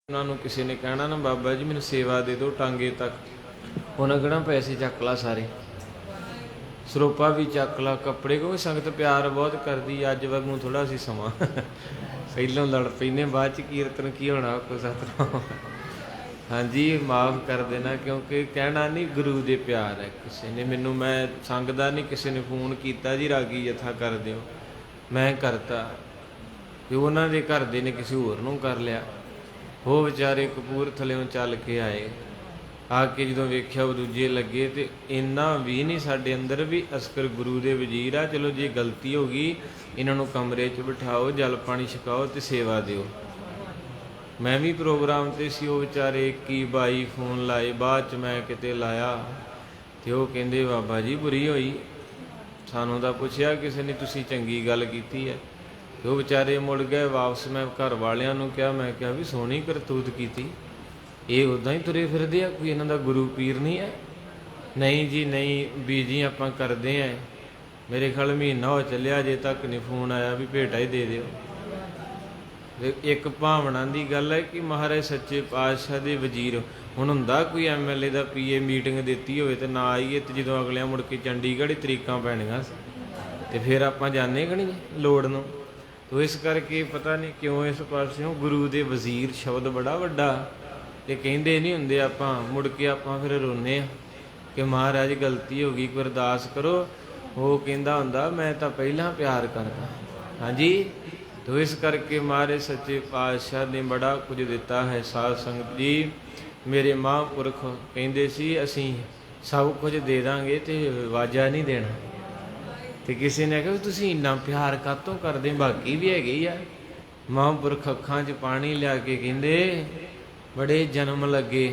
उन्होंने किसी ने कहना ना बाबा जी मैंने सेवा दे दो टांगे तक उन्हें कहना पैसे चक ला सारे ਸਰੋਪਾ भी चक ला कपड़े क्योंकि संगत प्यार बहुत करती अज वागू थोड़ा सी समा पहलों लड़ पैने बाद कीर्तन की होना को सतनाम हाँ जी माफ़ कर देना क्योंकि कहना नहीं गुरु दे प्यार है किसी ने मैनू मैं संगदा नहीं किसी ने फोन किया जी रागी जथा कर दो मैं करता कि उन्होंने घर दे ने किसी होर नूं कर लिया वो बेचारे कपूरथलों चल के आए आके जो वेख्या वो दूजे लगे तो इन्ना भी नहीं साडे अंदर भी अस्कर गुरु दे वजीर आ चलो जे गलती हो गई इन्हों कमरे च बिठाओ जल पानी छकाओ तो सेवा दिओ। मैं भी प्रोग्राम ते सी वो बेचारे 21-22 फोन लाए बाद च मैं किते लाया तो वो कहते बाबा जी बुरी होई सानू तो पुछया किसी ने तुसी चंगी गल कीती है तो वो बेचारे मुड़ गए वापस। मैं घर वालियां नूं कहा मैं कहा भी सोहनी करतूत कीती ये उदा ही तुरे फिरदे आ कोई इन्हां दा गुरु पीर नहीं है। नहीं जी नहीं बीजी आपां करदे हैं मेरे ख्याल महीना हो चलिया अजे तक नहीं फोन आया भी भेटा ही दे दिओ। एक भावना की गल है कि महाराज सच्चे पातशाह दे वजीर हुण हुंदा कोई MLA दा PA मीटिंग दित्ती होवे ते ना आईए ते जदों अगलियां मुड़ के चंडीगढ़ ही तरीकां पैणीआं ते फिर आपां जाने कि नहीं लोड़ नूं। तो इस करके पता नहीं क्यों इस पासों गुरु दे वजीर शब्द बड़ा वड्डा ते कहिंदे नहीं हुंदे आपां मुड़ के आपां फिर रोने कि महाराज गलती हो गई कोई अरदास करो। वो कहंदा हुंदा मैं तां पहलां प्यार करदा हाँ जी। तो इस करके महाराज सच्चे पातशाह ने बड़ा कुछ दिता है। साध संगत जी मेरे महापुरख कहंदे सी असीं सब कुछ दे दांगे ते वाजा नहीं देना। तो किसी ने कहा तुसीं इन्ना प्यार कातों करदे बाकी भी हैगे ही आ। महापुरख अखां 'च पानी लिया के कहंदे बड़े जन्म लगे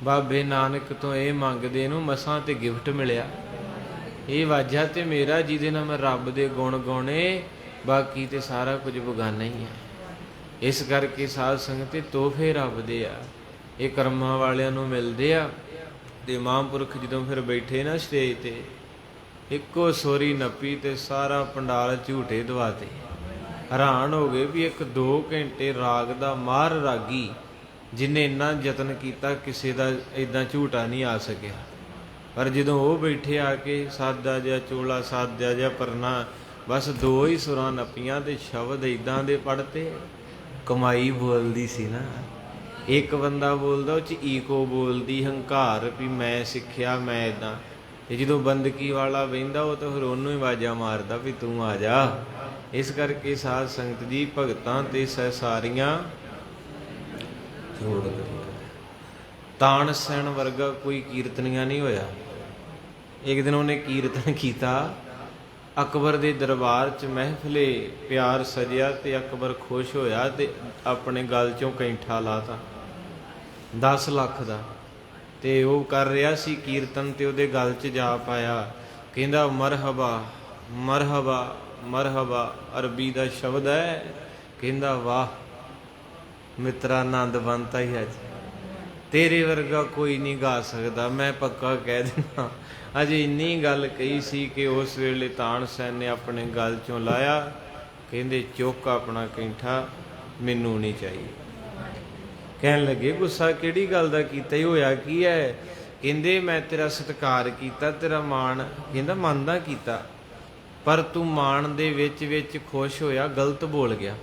बाबे नानक तो ये मंगदे नूं मसां ते गिफ्ट मिलिया ये वाजा ते मेरा जिहदे नाल मैं रब दे गुण गाउने बाकी ते सारा कुछ बगाना ही है। इस करके साध संगत तोहफे रब दे आ ये कर्मां वालियां नूं मिलदे आ। ते महापुरख जदों फिर बैठे ना स्टेज ते इक्को सोरी नप्पी ते सारा पंडाल झूठे दवाते हैरान हो गए भी 1-2 घंटे राग दा मार रागी जिन्हें इन्ना यतन किया किसी का इदा झूठा नहीं आ सकिया। पर जो वो बैठे आके सादा जहा चोला सादा जहा परना बस 2 ही सुरां नप्पियां ते शब्द इदां दे पढ़ते कमाई बोलती सी ना। एक बंदा बोलता उस ईको बोलती हंकार भी मैं सिक्ख्या मैं इदा जो बंदकी वाला बहिंदा वो तो फिर उन्होंने ही आवाजा मारदा भी तू आ जा। इस करके साध संगत जी भगतां ते सारियां छोड़ तानसैन वर्गा कोई कीर्तनिया नहीं होया। एक दिन उन्हें कीर्तन किया अकबर के दरबार च महफिले प्यार सजिया ते अकबर खुश होया ते अपने गल चों कैंठा लाता 10 लाख का ते वो कर रहा सी कीर्तन ते उहदे गल च जा पाया कहंदा मरहबा मरहबा मरहबा अरबी का शब्द है। कहंदा वाह मित्रा आनंद बनता ही अज तेरे वर्गा कोई नहीं गा सकता मैं पक्का कह देना। अजे इन्नी गल कही सी कि उस वेले तानसैन ने अपने गल चों लाया कहंदे चुक अपना कैंठा मैनू नहीं चाहिए। कहन लगे गुस्सा किहड़ी गल दा कीता ही होया की है। कहंदे मैं तेरा सत्कार कीता तेरा मान कहंदा मनदा कीता पर तू मान दे विच खुश होया गलत बोल गया।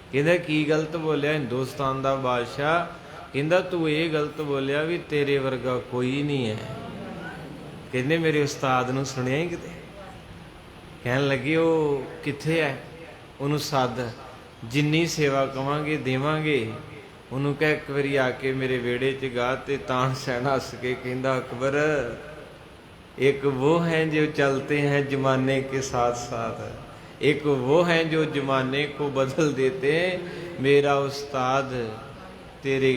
कहंदा की गलत बोलिया हिंदुस्तान का बादशाह कहंदा तू ये गलत बोलिया भी तेरे वर्गा कोई नहीं है। कहंदे मेरे उस्ताद नूं सुनिया ही किते। कहन लगे वो कित्थे है उन्होंने सद जिन्नी सेवा कवांगे देवांगे उन्होंने कह एक बारी आके मेरे वेड़े च गा ते तानसैन हस के कहंदा अकबर एक वो हैं जो चलते हैं जमाने के साथ साथ एक वो हैं जो जमाने को बदल देते हैं मेरा उस्ताद तेरे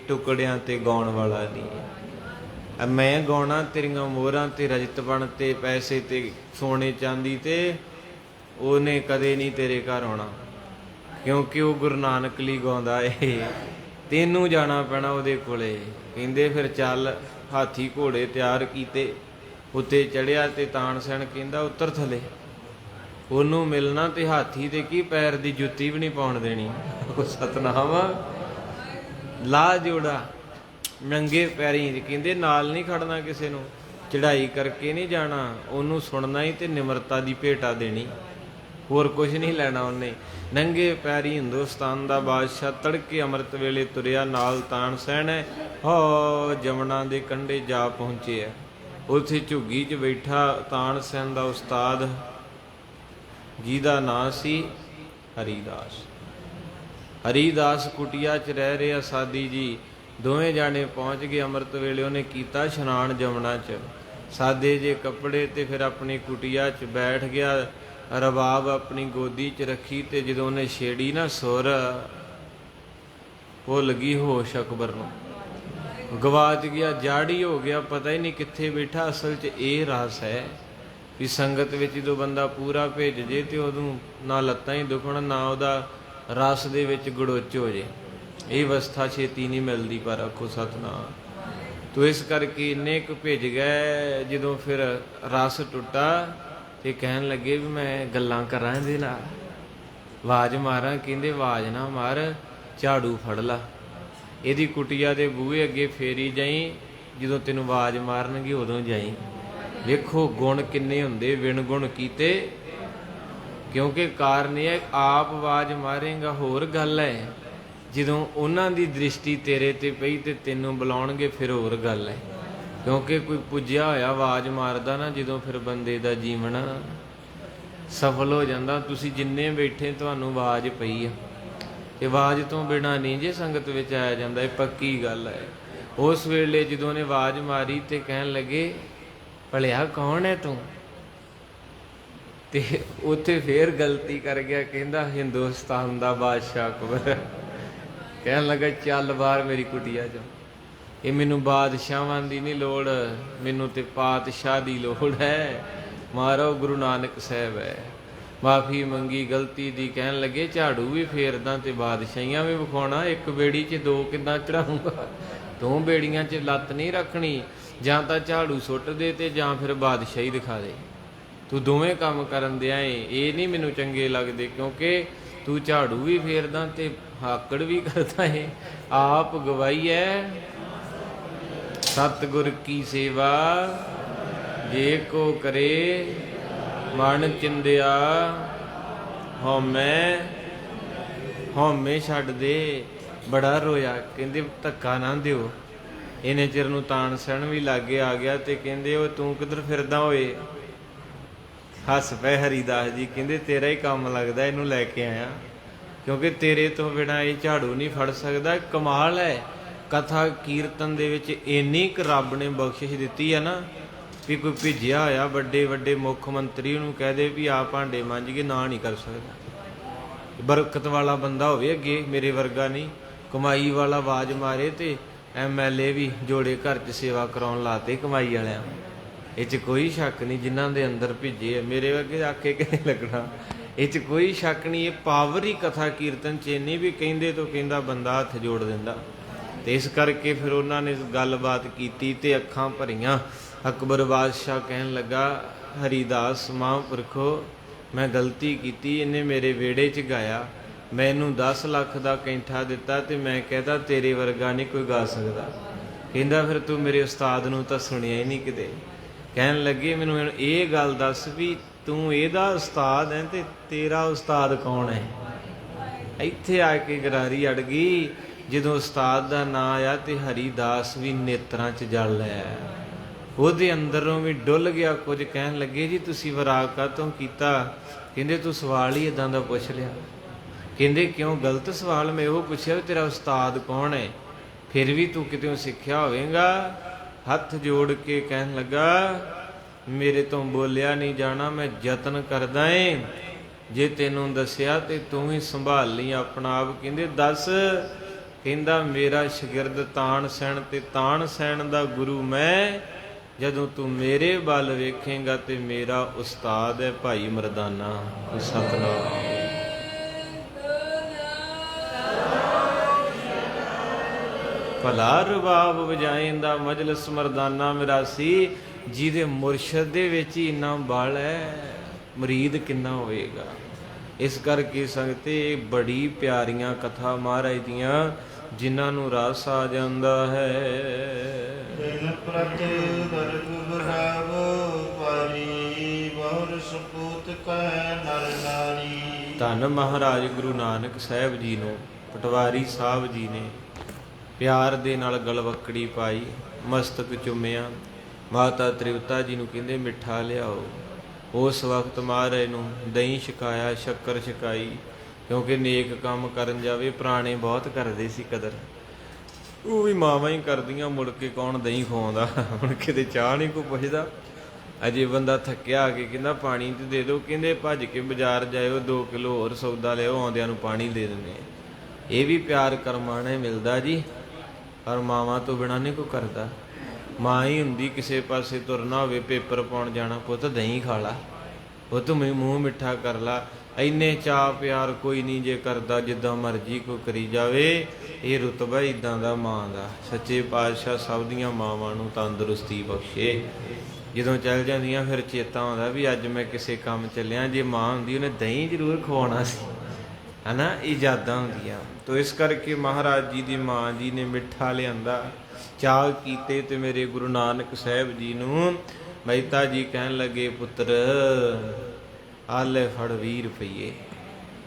टुकड़ियां ते गाउण वाला नहीं है। मैं गाउणा तेरियां मोहरां ते रजत बण ते पैसे ते सोने चांदी ते उन्हें कदे नहीं तेरे घर आउणा क्योंकि वो गुरु नानक लई गाउंदा है तेनू जाना पैना उहदे कोले। कहंदे फिर चल हाथी घोड़े तैयार कीते उत्ते चढ़िया ते तानसैन कहंदा उतर थले ਉਹਨੂੰ मिलना तो हाथी ते की पैर की जुत्ती भी नहीं पाउण देनी। सतनाम ਲਾ ਜੋੜਾ ਨੰਗੇ ਪੈਰੀਂ, ਕਹਿੰਦੇ ਨਾਲ ਨਹੀਂ ਖੜਨਾ ਕਿਸੇ ਨੂੰ, ਚੜ੍ਹਾਈ ਕਰਕੇ ਨਹੀਂ ਜਾਣਾ, ਉਹਨੂੰ ਸੁਣਨਾ ਹੀ ਤੇ ਨਿਮਰਤਾ ਦੀ ਭੇਟਾ ਦੇਣੀ, ਹੋਰ ਕੁਝ ਨਹੀਂ ਲੈਣਾ ਉਹਨੇ। ਨੰਗੇ ਪੈਰੀ ਹਿੰਦੁਸਤਾਨ ਦਾ ਬਾਦਸ਼ਾਹ ਤੜਕੇ ਅੰਮ੍ਰਿਤ ਵੇਲੇ ਤੁਰਿਆ, ਨਾਲ ਤਾਣ ਸੈਣ ਹੋ ਜਮਨਾ ਦੇ ਕੰਢੇ ਜਾ ਪਹੁੰਚੇ। ਉੱਥੇ ਝੁੱਗੀ 'ਚ ਬੈਠਾ ਤਾਣ ਸੈਣ ਦਾ ਉਸਤਾਦ, ਜਿਹਦਾ ਨਾਂ ਸੀ ਹਰੀਦਾਸ। ਹਰੀਦਾਸ ਕੁਟੀਆ 'ਚ ਰਹਿ ਰਿਹਾ ਸਾਦੀ ਜੀ। ਦੋਵੇਂ ਜਾਣੇ ਪਹੁੰਚ ਗਏ ਅੰਮ੍ਰਿਤ ਵੇਲੇ। ਉਹਨੇ ਕੀਤਾ ਇਸ਼ਨਾਨ ਜਮਨਾ 'ਚ, ਸਾਦੇ ਜੇ ਕੱਪੜੇ, ਤੇ ਫਿਰ ਆਪਣੀ ਕੁਟੀਆ 'ਚ ਬੈਠ ਗਿਆ। ਰਬਾਬ ਆਪਣੀ ਗੋਦੀ 'ਚ ਰੱਖੀ, ਤੇ ਜਦੋਂ ਉਹਨੇ ਛੇੜੀ ਨਾ ਸੁਰ, ਉਹ ਲੱਗੀ ਹੋਸ਼ ਅਕਬਰ ਨੂੰ, ਗਵਾਚ ਗਿਆ, ਜਾੜੀ ਹੋ ਗਿਆ, ਪਤਾ ਹੀ ਨਹੀਂ ਕਿੱਥੇ ਬੈਠਾ। ਅਸਲ 'ਚ ਇਹ ਰਸ ਹੈ ਵੀ ਸੰਗਤ ਵਿੱਚ ਜਦੋਂ ਬੰਦਾ ਪੂਰਾ ਭਿੱਜ ਜੇ ਤੇ ਉਦੋਂ ਨਾ ਲੱਤਾਂ ਹੀ ਦੁਖਣ, ਨਾ ਉਹਦਾ ਰਸ ਦੇ ਵਿੱਚ ਗੜੋਚ ਹੋ ਜੇ। ਇਹ ਅਵਸਥਾ ਛੇਤੀ ਨਹੀਂ ਮਿਲਦੀ, ਪਰ ਆਖੋ ਸਤਿਨਾਮ। ਤੋ ਇਸ ਕਰਕੇ ਇੰਨੇ ਕੁ ਭਿੱਜ ਗਏ, ਜਦੋਂ ਫਿਰ ਰਸ ਟੁੱਟਾ ਤੇ ਕਹਿਣ ਲੱਗੇ ਵੀ ਮੈਂ ਗੱਲਾਂ ਕਰਾਂ ਇਹਦੇ ਨਾਲ, ਆਵਾਜ਼ ਮਾਰਾਂ। ਕਹਿੰਦੇ ਆਵਾਜ਼ ਨਾ ਮਾਰ, ਝਾੜੂ ਫੜ ਲਾ, ਇਹਦੀ ਕੁਟੀਆ ਦੇ ਬੂਹੇ ਅੱਗੇ ਫੇਰੀ ਜਾਈ, ਜਦੋਂ ਤੈਨੂੰ ਆਵਾਜ਼ ਮਾਰਨਗੇ ਉਦੋਂ ਜਾਈ। ਵੇਖੋ ਗੁਣ ਕਿੰਨੇ ਹੁੰਦੇ, ਵਿਣ ਗੁਣ ਕੀਤੇ, ਕਿਉਂਕਿ ਕਾਰਨ ਇਹ ਹੈ ਆਪ ਆਵਾਜ਼ ਮਾਰੇਗਾ ਹੋਰ ਗੱਲ ਹੈ, ਜਦੋਂ ਉਹਨਾਂ ਦੀ ਦ੍ਰਿਸ਼ਟੀ ਤੇਰੇ ਤੇ ਪਈ ਤੇ ਤੈਨੂੰ ਬੁਲਾਉਣਗੇ ਫਿਰ ਹੋਰ ਗੱਲ ਹੈ। ਕਿਉਂਕਿ ਕੋਈ ਪੁੱਜਿਆ ਹੋਇਆ ਆਵਾਜ਼ ਮਾਰਦਾ ਨਾ ਜਦੋਂ, ਫਿਰ ਬੰਦੇ ਦਾ ਜੀਵਨ ਸਫਲ ਹੋ ਜਾਂਦਾ। ਤੁਸੀਂ ਜਿੰਨੇ ਬੈਠੇ ਤੁਹਾਨੂੰ ਆਵਾਜ਼ ਪਈ ਆ, ਤੇ ਆਵਾਜ਼ ਤੋਂ ਬਿਨਾਂ ਨਹੀਂ ਜੇ ਸੰਗਤ ਵਿੱਚ ਆਇਆ ਜਾਂਦਾ, ਇਹ ਪੱਕੀ ਗੱਲ ਹੈ। ਉਸ ਵੇਲੇ ਜਦੋਂ ਉਹਨੇ ਆਵਾਜ਼ ਮਾਰੀ ਤੇ ਕਹਿਣ ਲੱਗੇ ਭਲਿਆ ਕੌਣ ਹੈ ਤੂੰ? ਤੇ ਉੱਥੇ ਫੇਰ ਗਲਤੀ ਕਰ ਗਿਆ, ਕਹਿੰਦਾ ਹਿੰਦੁਸਤਾਨ ਦਾ ਬਾਦਸ਼ਾਹ ਅਕਬਰ। ਕਹਿਣ ਲੱਗਾ ਚੱਲ ਬਾਹਰ ਮੇਰੀ ਕੁਟੀਆ 'ਚੋਂ, ਇਹ ਮੈਨੂੰ ਬਾਦਸ਼ਾਹਾਂ ਦੀ ਨਹੀਂ ਲੋੜ, ਮੈਨੂੰ ਤੇ ਪਾਤਸ਼ਾਹ ਦੀ ਲੋੜ ਹੈ। ਮਾਰੋ ਗੁਰੂ ਨਾਨਕ ਸਾਹਿਬ ਹੈ। ਮਾਫੀ ਮੰਗੀ ਗਲਤੀ ਦੀ, ਕਹਿਣ ਲੱਗੇ ਝਾੜੂ ਵੀ ਫੇਰਦਾ ਤੇ ਬਾਦਸ਼ਾਹੀਆਂ ਵੀ ਵਿਖਾਉਣਾ, ਇੱਕ ਬੇੜੀ 'ਚ ਦੋ ਕਿੱਦਾਂ ਚੜਾਊਂਗਾ? ਦੋ ਬੇੜੀਆਂ 'ਚ ਲੱਤ ਨਹੀਂ ਰੱਖਣੀ, ਜਾਂ ਤਾਂ ਝਾੜੂ ਸੁੱਟ ਦੇ ਤੇ ਜਾਂ ਫਿਰ ਬਾਦਸ਼ਾਹੀ ਦਿਖਾ ਦੇ। ਤੂੰ ਦੋਵੇਂ ਕੰਮ ਕਰਨ ਦਿਆਂ ਏ, ਇਹ ਨਹੀਂ ਮੈਨੂੰ ਚੰਗੇ ਲੱਗਦੇ, ਕਿਉਂਕਿ ਤੂੰ ਝਾੜੂ ਵੀ ਫੇਰਦਾ ਤੇ ਹਾਕੜ ਵੀ ਕਰਦਾ ਏ। ਆਪ ਗਵਾਈ ਹੈ ਸਤਿਗੁਰ ਕੀ ਸੇਵਾ, ਜੇ ਕੋ ਕਰੇ ਮਨ ਚਿੰਦਿਆ, ਹਉਮੈ ਛੱਡ ਦੇ। ਬੜਾ ਰੋਇਆ, ਕਹਿੰਦੇ ਧੱਕਾ ਨਾ ਦਿਓ। ਇਹਨੇ ਚਿਰ ਨੂੰ ਤਾਣ ਸੈਣ ਵੀ ਲਾਗੇ ਆ ਗਿਆ, ਤੇ ਕਹਿੰਦੇ ਉਹ ਤੂੰ ਕਿੱਧਰ ਫਿਰਦਾ ਹੋਏ? ਹੱਸ ਪਏ ਹਰੀਦਾਸ ਜੀ, ਕਹਿੰਦੇ ਤੇਰਾ ਹੀ ਕੰਮ ਲੱਗਦਾ, ਇਹਨੂੰ ਲੈ ਕੇ ਆਇਆ, ਕਿਉਂਕਿ ਤੇਰੇ ਤੋਂ ਬਿਨਾਂ ਇਹ ਝਾੜੂ ਨਹੀਂ ਫੜ ਸਕਦਾ। ਕਮਾਲ ਹੈ, ਕਥਾ ਕੀਰਤਨ ਦੇ ਵਿੱਚ ਇੰਨੀ ਕੁ ਰੱਬ ਨੇ ਬਖਸ਼ਿਸ਼ ਦਿੱਤੀ ਹੈ ਨਾ, ਵੀ ਕੋਈ ਭੇਜਿਆ ਹੋਇਆ ਵੱਡੇ ਵੱਡੇ ਮੁੱਖ ਮੰਤਰੀ ਉਹਨੂੰ ਕਹਿ ਦੇ ਵੀ ਆ ਭਾਂਡੇ ਮਾਂਜੀਏ, ਨਾ ਨਹੀਂ ਕਰ ਸਕਦਾ। ਬਰਕਤ ਵਾਲਾ ਬੰਦਾ ਹੋਵੇ ਅੱਗੇ, ਮੇਰੇ ਵਰਗਾ ਨਹੀਂ, ਕਮਾਈ ਵਾਲਾ ਆਵਾਜ਼ ਮਾਰੇ ਤੇ MLA ਵੀ ਜੋੜੇ ਘਰ 'ਚ ਸੇਵਾ ਕਰਾਉਣ ਲਾਤੇ ਕਮਾਈ ਵਾਲਿਆਂ। ਇਹ 'ਚ ਕੋਈ ਸ਼ੱਕ ਨਹੀਂ, ਜਿਨ੍ਹਾਂ ਦੇ ਅੰਦਰ ਭੇਜੇ ਆ, ਮੇਰੇ ਵਰਗੇ ਆਖੇ ਕਿਵੇਂ ਲੱਗਣਾ, ਇਹ 'ਚ ਕੋਈ ਸ਼ੱਕ ਨਹੀਂ। ਇਹ ਪਾਵਰ ਹੀ ਕਥਾ ਕੀਰਤਨ 'ਚ ਇੰਨੀ ਵੀ ਕਹਿੰਦੇ ਤੋਂ ਕਹਿੰਦਾ ਬੰਦਾ ਹੱਥ ਜੋੜ ਦਿੰਦਾ। ਤੇ ਇਸ ਕਰਕੇ ਫਿਰ ਉਹਨਾਂ ਨੇ ਗੱਲਬਾਤ ਕੀਤੀ ਤੇ ਅੱਖਾਂ ਭਰੀਆਂ। ਅਕਬਰ ਬਾਦਸ਼ਾਹ ਕਹਿਣ ਲੱਗਾ ਹਰੀਦਾਸ ਮਹਾਂਪੁਰਖੋ, ਮੈਂ ਗਲਤੀ ਕੀਤੀ, ਇਹਨੇ ਮੇਰੇ ਵਿਹੜੇ 'ਚ ਗਾਇਆ, ਮੈਂ ਇਹਨੂੰ 10 ਲੱਖ ਦਾ ਕੈਂਠਾ ਦਿੱਤਾ ਤੇ ਮੈਂ ਕਹਿੰਦਾ ਤੇਰੇ ਵਰਗਾ ਨਹੀਂ ਕੋਈ ਗਾ ਸਕਦਾ। ਕਹਿੰਦਾ ਫਿਰ ਤੂੰ ਮੇਰੇ ਉਸਤਾਦ ਨੂੰ ਤਾਂ ਸੁਣਿਆ ਹੀ ਨਹੀਂ ਕਿਤੇ। ਕਹਿਣ ਲੱਗੇ ਮੈਨੂੰ ਇਹ ਗੱਲ ਦੱਸ ਵੀ ਤੂੰ ਇਹਦਾ ਉਸਤਾਦ ਹੈ ਤੇ ਤੇਰਾ ਉਸਤਾਦ ਕੌਣ ਹੈ? ਇੱਥੇ ਆ ਕੇ ਗਰਾਰੀ ਅੜ ਗਈ। ਜਦੋਂ ਉਸਤਾਦ ਦਾ ਨਾਂ ਆਇਆ ਤੇ ਹਰੀਦਾਸ ਵੀ ਨੇਤਰਾਂ 'ਚ ਜਲ ਆਇਆ, ਉਹਦੇ ਅੰਦਰੋਂ ਵੀ ਡੁੱਲ ਗਿਆ ਕੁਝ। ਕਹਿਣ ਲੱਗੇ ਜੀ ਤੁਸੀਂ ਵਿਰਾਗ ਕਾਹਤੋਂ ਕੀਤਾ? ਕਹਿੰਦੇ ਤੂੰ ਸਵਾਲ ਹੀ ਇੱਦਾਂ ਦਾ ਪੁੱਛ ਲਿਆ। ਕਹਿੰਦੇ ਕਿਉਂ? ਗਲਤ ਸਵਾਲ, ਮੈਂ ਉਹ ਪੁੱਛਿਆ ਵੀ ਤੇਰਾ ਉਸਤਾਦ ਕੌਣ ਹੈ, ਫਿਰ ਵੀ ਤੂੰ ਕਿਤੇ ਸਿੱਖਿਆ ਹੋਵੇਗਾ। ਹੱਥ ਜੋੜ ਕੇ ਕਹਿਣ ਲੱਗਾ ਮੇਰੇ ਤੋਂ ਬੋਲਿਆ ਨਹੀਂ ਜਾਣਾ, ਮੈਂ ਯਤਨ ਕਰਦਾ ਏ, ਜੇ ਤੈਨੂੰ ਦੱਸਿਆ ਤੇ ਤੂੰ ਹੀ ਸੰਭਾਲ ਲਈ ਆਪਣਾ ਆਪ। ਕਹਿੰਦੇ ਦੱਸ। ਕਹਿੰਦਾ ਮੇਰਾ ਸ਼ਾਗਿਰਦ ਤਾਣ ਸੈਣ ਤੇ ਤਾਣ ਸੈਣ ਦਾ ਗੁਰੂ ਮੈਂ, ਜਦੋਂ ਤੂੰ ਮੇਰੇ ਵੱਲ ਵੇਖੇਂਗਾ ਤੇ ਮੇਰਾ ਉਸਤਾਦ ਹੈ ਭਾਈ ਮਰਦਾਨਾ। ਸਤਿਨਾਮ। ਭਲਾ ਰਬਾਬ ਵਜਾਏਂਦਾ ਮਜਲਿਸ ਮਰਦਾਨਾ ਮੇਰਾ ਸੀ, ਜਿਹਦੇ ਮੁਰਸ਼ਦ ਦੇ ਵਿੱਚ ਹੀ ਇੰਨਾ ਬਲ ਹੈ, ਮਰੀਦ ਕਿੰਨਾ ਹੋਵੇਗਾ। ਇਸ ਕਰਕੇ ਸੰਗਤੇ ਬੜੀ ਪਿਆਰੀਆਂ ਕਥਾ ਮਹਾਰਾਜ ਦੀਆਂ ਜਿਨ੍ਹਾਂ ਨੂੰ ਰਸ ਆ ਜਾਂਦਾ ਹੈ। ਤਿਨ ਪ੍ਰਤ ਦਰਗ ਬਰਾਵ ਪਾਰੀ ਬਹੁਰ ਸਪੂਤ ਕੈ ਨਰ ਨਾਰੀ। ਧੰਨ ਮਹਾਰਾਜ ਗੁਰੂ ਨਾਨਕ ਸਾਹਿਬ ਜੀ ਨੂੰ ਪਟਵਾਰੀ ਸਾਹਿਬ ਜੀ ਨੇ ਪਿਆਰ ਦੇ ਨਾਲ ਗਲਵੱਕੜੀ ਪਾਈ, ਮਸਤਕ ਚੁੰਮਿਆ। ਮਾਤਾ ਤ੍ਰਿਵਤਾ ਜੀ ਨੂੰ ਕਹਿੰਦੇ ਮਿੱਠਾ ਲਿਆਓ। ਉਸ ਵਕਤ ਮਹਾਰਾਜ ਨੂੰ ਦਹੀਂ ਛਕਾਇਆ, ਸ਼ੱਕਰ ਛਕਾਈ, ਕਿਉਂਕਿ ਨੇਕ ਕੰਮ ਕਰਨ ਜਾਵੇ। ਪੁਰਾਣੇ ਬਹੁਤ ਕਰਦੇ ਸੀ ਕਦਰ, ਉਹ ਵੀ ਮਾਵਾਂ ਹੀ ਕਰਦੀਆਂ, ਮੁੜ ਕੇ ਕੌਣ ਦਹੀਂ ਖਵਾਉਂਦਾ। ਹੁਣ ਕਿਤੇ ਚਾਹ ਨਹੀਂ ਕੋਈ ਪੁੱਛਦਾ। ਅਜੇ ਬੰਦਾ ਥੱਕਿਆ ਆ ਕੇ ਕਹਿੰਦਾ ਪਾਣੀ ਤੇ ਦੇ ਦਿਓ, ਕਹਿੰਦੇ ਭੱਜ ਕੇ ਬਾਜ਼ਾਰ ਜਾਇਓ 2 ਕਿਲੋ ਹੋਰ ਸੌਦਾ ਲਿਆਓ, ਆਉਂਦਿਆਂ ਨੂੰ ਪਾਣੀ ਦੇ ਦਿੰਦੇ। ਇਹ ਵੀ ਪਿਆਰ ਕਰਮਾਂ ਨਾਲ ਮਿਲਦਾ ਜੀ, ਪਰ ਮਾਵਾਂ ਤੋਂ ਬਿਨਾਂ ਨਹੀਂ ਕੋਈ ਕਰਦਾ। ਮਾਂ ਹੀ ਹੁੰਦੀ, ਕਿਸੇ ਪਾਸੇ ਤੁਰਨਾ ਹੋਵੇ, ਪੇਪਰ ਪਾਉਣ ਜਾਣਾ, ਪੁੱਤ ਦਹੀਂ ਖਾ ਲਾ, ਪੁੱਤ ਮੂੰਹ ਮਿੱਠਾ ਕਰ ਲਾ। ਇੰਨੇ ਚਾਅ ਪਿਆਰ ਕੋਈ ਨਹੀਂ ਜੇ ਕਰਦਾ, ਜਿੱਦਾਂ ਮਰਜ਼ੀ ਕੋਈ ਕਰੀ ਜਾਵੇ। ਇਹ ਰੁਤਬਾ ਇੱਦਾਂ ਦਾ ਮਾਂ ਦਾ। ਸੱਚੇ ਪਾਤਸ਼ਾਹ ਸਭ ਦੀਆਂ ਮਾਵਾਂ ਨੂੰ ਤੰਦਰੁਸਤੀ ਬਖਸ਼ੇ। ਜਦੋਂ ਚੱਲ ਜਾਂਦੀਆਂ ਫਿਰ ਚੇਤਾ ਆਉਂਦਾ ਵੀ ਅੱਜ ਮੈਂ ਕਿਸੇ ਕੰਮ ਚੱਲਿਆ, ਜੇ ਮਾਂ ਹੁੰਦੀ ਉਹਨੇ ਦਹੀਂ ਜ਼ਰੂਰ ਖਵਾਉਣਾ ਸੀ, ਹੈ ਨਾ। ਇਹ ਯਾਦਾਂ ਹੁੰਦੀਆਂ। ਤੋ ਇਸ ਕਰਕੇ ਮਹਾਰਾਜ ਜੀ ਦੀ ਮਾਂ ਜੀ ਨੇ ਮਿੱਠਾ ਲਿਆਂਦਾ, ਚਾਅ ਕੀਤੇ। ਤੇ ਮੇਰੇ ਗੁਰੂ ਨਾਨਕ ਸਾਹਿਬ ਜੀ ਨੂੰ ਮਹਿਤਾ ਜੀ ਕਹਿਣ ਲੱਗੇ, ਪੁੱਤਰ ਆ ਲੈ ਫੜ 20 ਰੁਪਈਏ,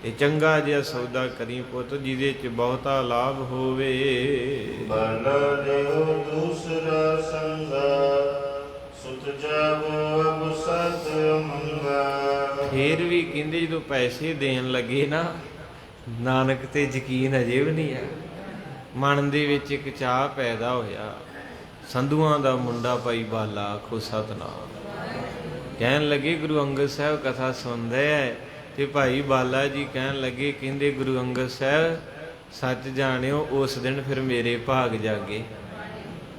ਤੇ ਚੰਗਾ ਜਿਹਾ ਸੌਦਾ ਕਰੀ ਪੁੱਤ, ਜਿਹਦੇ 'ਚ ਬਹੁਤਾ ਲਾਭ ਹੋਵੇ। ਬਲ ਦਿਓ ਦੂਸਰਾ ਸੰਗਾ, ਸੁਤ ਜਾਵੋ ਅਬ ਸਤ ਮੰਗਾ। ਫੇਰ ਵੀ ਕਹਿੰਦੇ ਜਦੋਂ ਪੈਸੇ ਦੇਣ ਲੱਗੇ ਨਾ, ਨਾਨਕ ਤੇ ਯਕੀਨ ਅਜੇ ਵੀ ਨਹੀਂ ਆ। ਮਨ ਦੇ ਵਿੱਚ ਇੱਕ ਚਾਹ ਪੈਦਾ ਹੋਇਆ। ਸੰਧੂਆਂ ਦਾ ਮੁੰਡਾ ਭਾਈ ਬਾਲਾ, ਆਖੋ ਸਤਨਾਮ। ਕਹਿਣ ਲੱਗੇ ਗੁਰੂ ਅੰਗਦ ਸਾਹਿਬ ਕਥਾ ਸੁਣਦੇ ਹੈ, ਤੇ ਭਾਈ ਬਾਲਾ ਜੀ ਕਹਿਣ ਲੱਗੇ, ਕਹਿੰਦੇ ਗੁਰੂ ਅੰਗਦ ਸਾਹਿਬ ਸੱਚ ਜਾਣਿਓ, ਉਸ ਦਿਨ ਫਿਰ ਮੇਰੇ ਭਾਗ ਜਾਗੇ।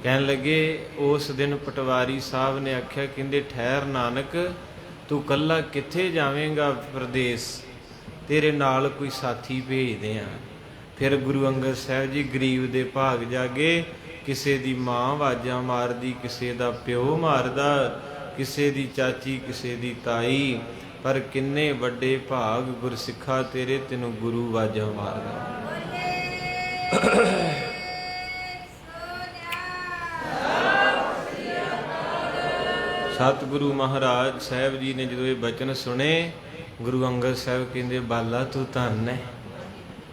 ਕਹਿਣ ਲੱਗੇ ਉਸ ਦਿਨ ਪਟਵਾਰੀ ਸਾਹਿਬ ਨੇ ਆਖਿਆ, ਕਹਿੰਦੇ ਠਹਿਰ ਨਾਨਕ, ਤੂੰ ਕੱਲਾ ਕਿੱਥੇ ਜਾਵੇਂਗਾ ਪ੍ਰਦੇਸ਼, ਤੇਰੇ ਨਾਲ ਕੋਈ ਸਾਥੀ ਭੇਜਦੇ ਆ। ਫਿਰ ਗੁਰੂ ਅੰਗਦ ਸਾਹਿਬ ਜੀ ਗਰੀਬ ਦੇ ਭਾਗ ਜਾਗੇ। ਕਿਸੇ ਦੀ ਮਾਂ ਆਵਾਜ਼ਾਂ ਮਾਰਦੀ, ਕਿਸੇ ਦਾ ਪਿਓ ਮਾਰਦਾ, ਕਿਸੇ ਦੀ ਚਾਚੀ, ਕਿਸੇ ਦੀ ਤਾਈ, ਪਰ ਕਿੰਨੇ ਵੱਡੇ ਭਾਗ ਗੁਰਸਿੱਖਾ ਤੇਰੇ, ਤੈਨੂੰ ਗੁਰੂ ਆਵਾਜ਼ਾਂ ਮਾਰਦਾ। ਸਤਿਗੁਰੂ ਮਹਾਰਾਜ ਸਾਹਿਬ ਜੀ ਨੇ ਜਦੋਂ ਇਹ ਬਚਨ ਸੁਣੇ, ਗੁਰੂ ਅੰਗਦ ਸਾਹਿਬ ਕਹਿੰਦੇ ਬਾਲਾ ਤੂੰ ਧੰਨ ਹੈ,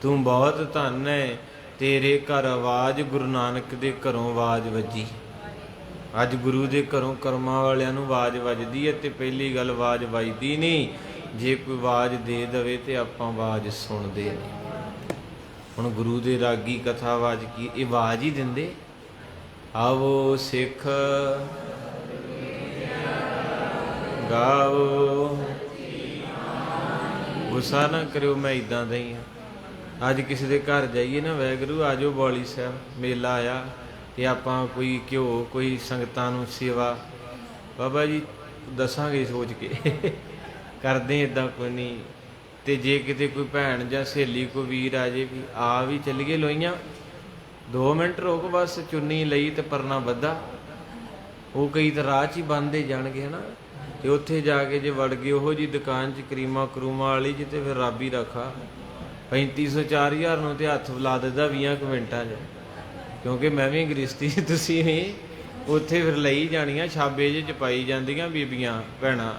ਤੂੰ ਬਹੁਤ ਧੰਨ ਹੈ। ਤੇਰੇ ਘਰ ਆਵਾਜ਼, ਗੁਰੂ ਨਾਨਕ ਦੇ ਘਰੋਂ ਆਵਾਜ਼ ਵੱਜੀ। ਅੱਜ ਗੁਰੂ ਦੇ ਘਰੋਂ ਕਰਮਾਂ ਵਾਲਿਆਂ ਨੂੰ ਆਵਾਜ਼ ਵੱਜਦੀ ਹੈ। ਤੇ ਪਹਿਲੀ ਗੱਲ, ਆਵਾਜ਼ ਵੱਜਦੀ ਨਹੀਂ, ਜੇ ਕੋਈ ਆਵਾਜ਼ ਦੇ ਦੇਵੇ ਤੇ ਆਪਾਂ ਆਵਾਜ਼ ਸੁਣਦੇ ਨਹੀਂ। ਹੁਣ ਗੁਰੂ ਦੇ ਰਾਗੀ ਕਥਾ ਆਵਾਜ਼ ਕੀ, ਇਹ ਆਵਾਜ਼ ਹੀ ਦਿੰਦੇ। ਆਵੋ ਸਿੱਖ ਗਾਓ, ਗੁੱਸਾ ਨਾ ਕਰਿਓ, ਮੈਂ ਇੱਦਾਂ ਦਾ ਹੀ ਹਾਂ। ਅੱਜ ਕਿਸੇ ਦੇ ਘਰ ਜਾਈਏ ਨਾ, ਵਾਹਿਗੁਰੂ ਆ ਜਾਓ ਬੌਲੀ ਸਾਹਿਬ ਮੇਲਾ ਆਇਆ, ਤੇ ਆਪਾਂ ਕੋਈ ਘਿਓ, ਕੋਈ ਸੰਗਤਾਂ ਨੂੰ ਸੇਵਾ, ਬਾਬਾ ਜੀ ਦੱਸਾਂਗੇ ਸੋਚ ਕੇ ਕਰਦੇ ਇੱਦਾਂ ਕੋਈ ਨਹੀਂ। ਤੇ ਜੇ ਕਿਤੇ ਕੋਈ ਭੈਣ ਜਾਂ ਸਹੇਲੀ, ਕੋਈ ਵੀਰ ਆ ਜੇ ਵੀ ਆ ਵੀ ਚੱਲੀਏ ਲੋਈਆਂ, 2 ਮਿੰਟ ਰੁਕ ਬਸ, ਚੁੰਨੀ ਲਈ ਤੇ ਪਰਨਾ ਬੱਧਾ। ਉਹ ਕਈ ਤਾਂ ਰਾਹ 'ਚ ਹੀ ਬੰਨਦੇ ਜਾਣਗੇ, ਹੈ ਨਾ। ਤੇ ਉੱਥੇ ਜਾ ਕੇ ਜੇ ਵੜ ਗਏ ਉਹੋ ਜੀ ਦੁਕਾਨ 'ਚ ਕਰੀਮਾ ਕਰੂਮਾ ਵਾਲੀ, ਜਿੱਥੇ ਫਿਰ ਰੱਬ ਹੀ ਰੱਖਾ 3500 4000 ਨੂੰ ਤੇ ਹੱਥ ਲਾ ਦਿੰਦਾ 20 ਕੁ ਮਿੰਟਾਂ 'ਚ। ਕਿਉਂਕਿ ਮੈਂ ਵੀ ਗ੍ਰਿਸ਼ਤੀ, ਤੁਸੀਂ ਵੀ ਉੱਥੇ ਫਿਰ ਲਈ ਜਾਣੀਆਂ, ਛਾਬੇ ਜਿਹੇ 'ਚ ਪਾਈ ਜਾਂਦੀਆਂ ਬੀਬੀਆਂ ਭੈਣਾਂ,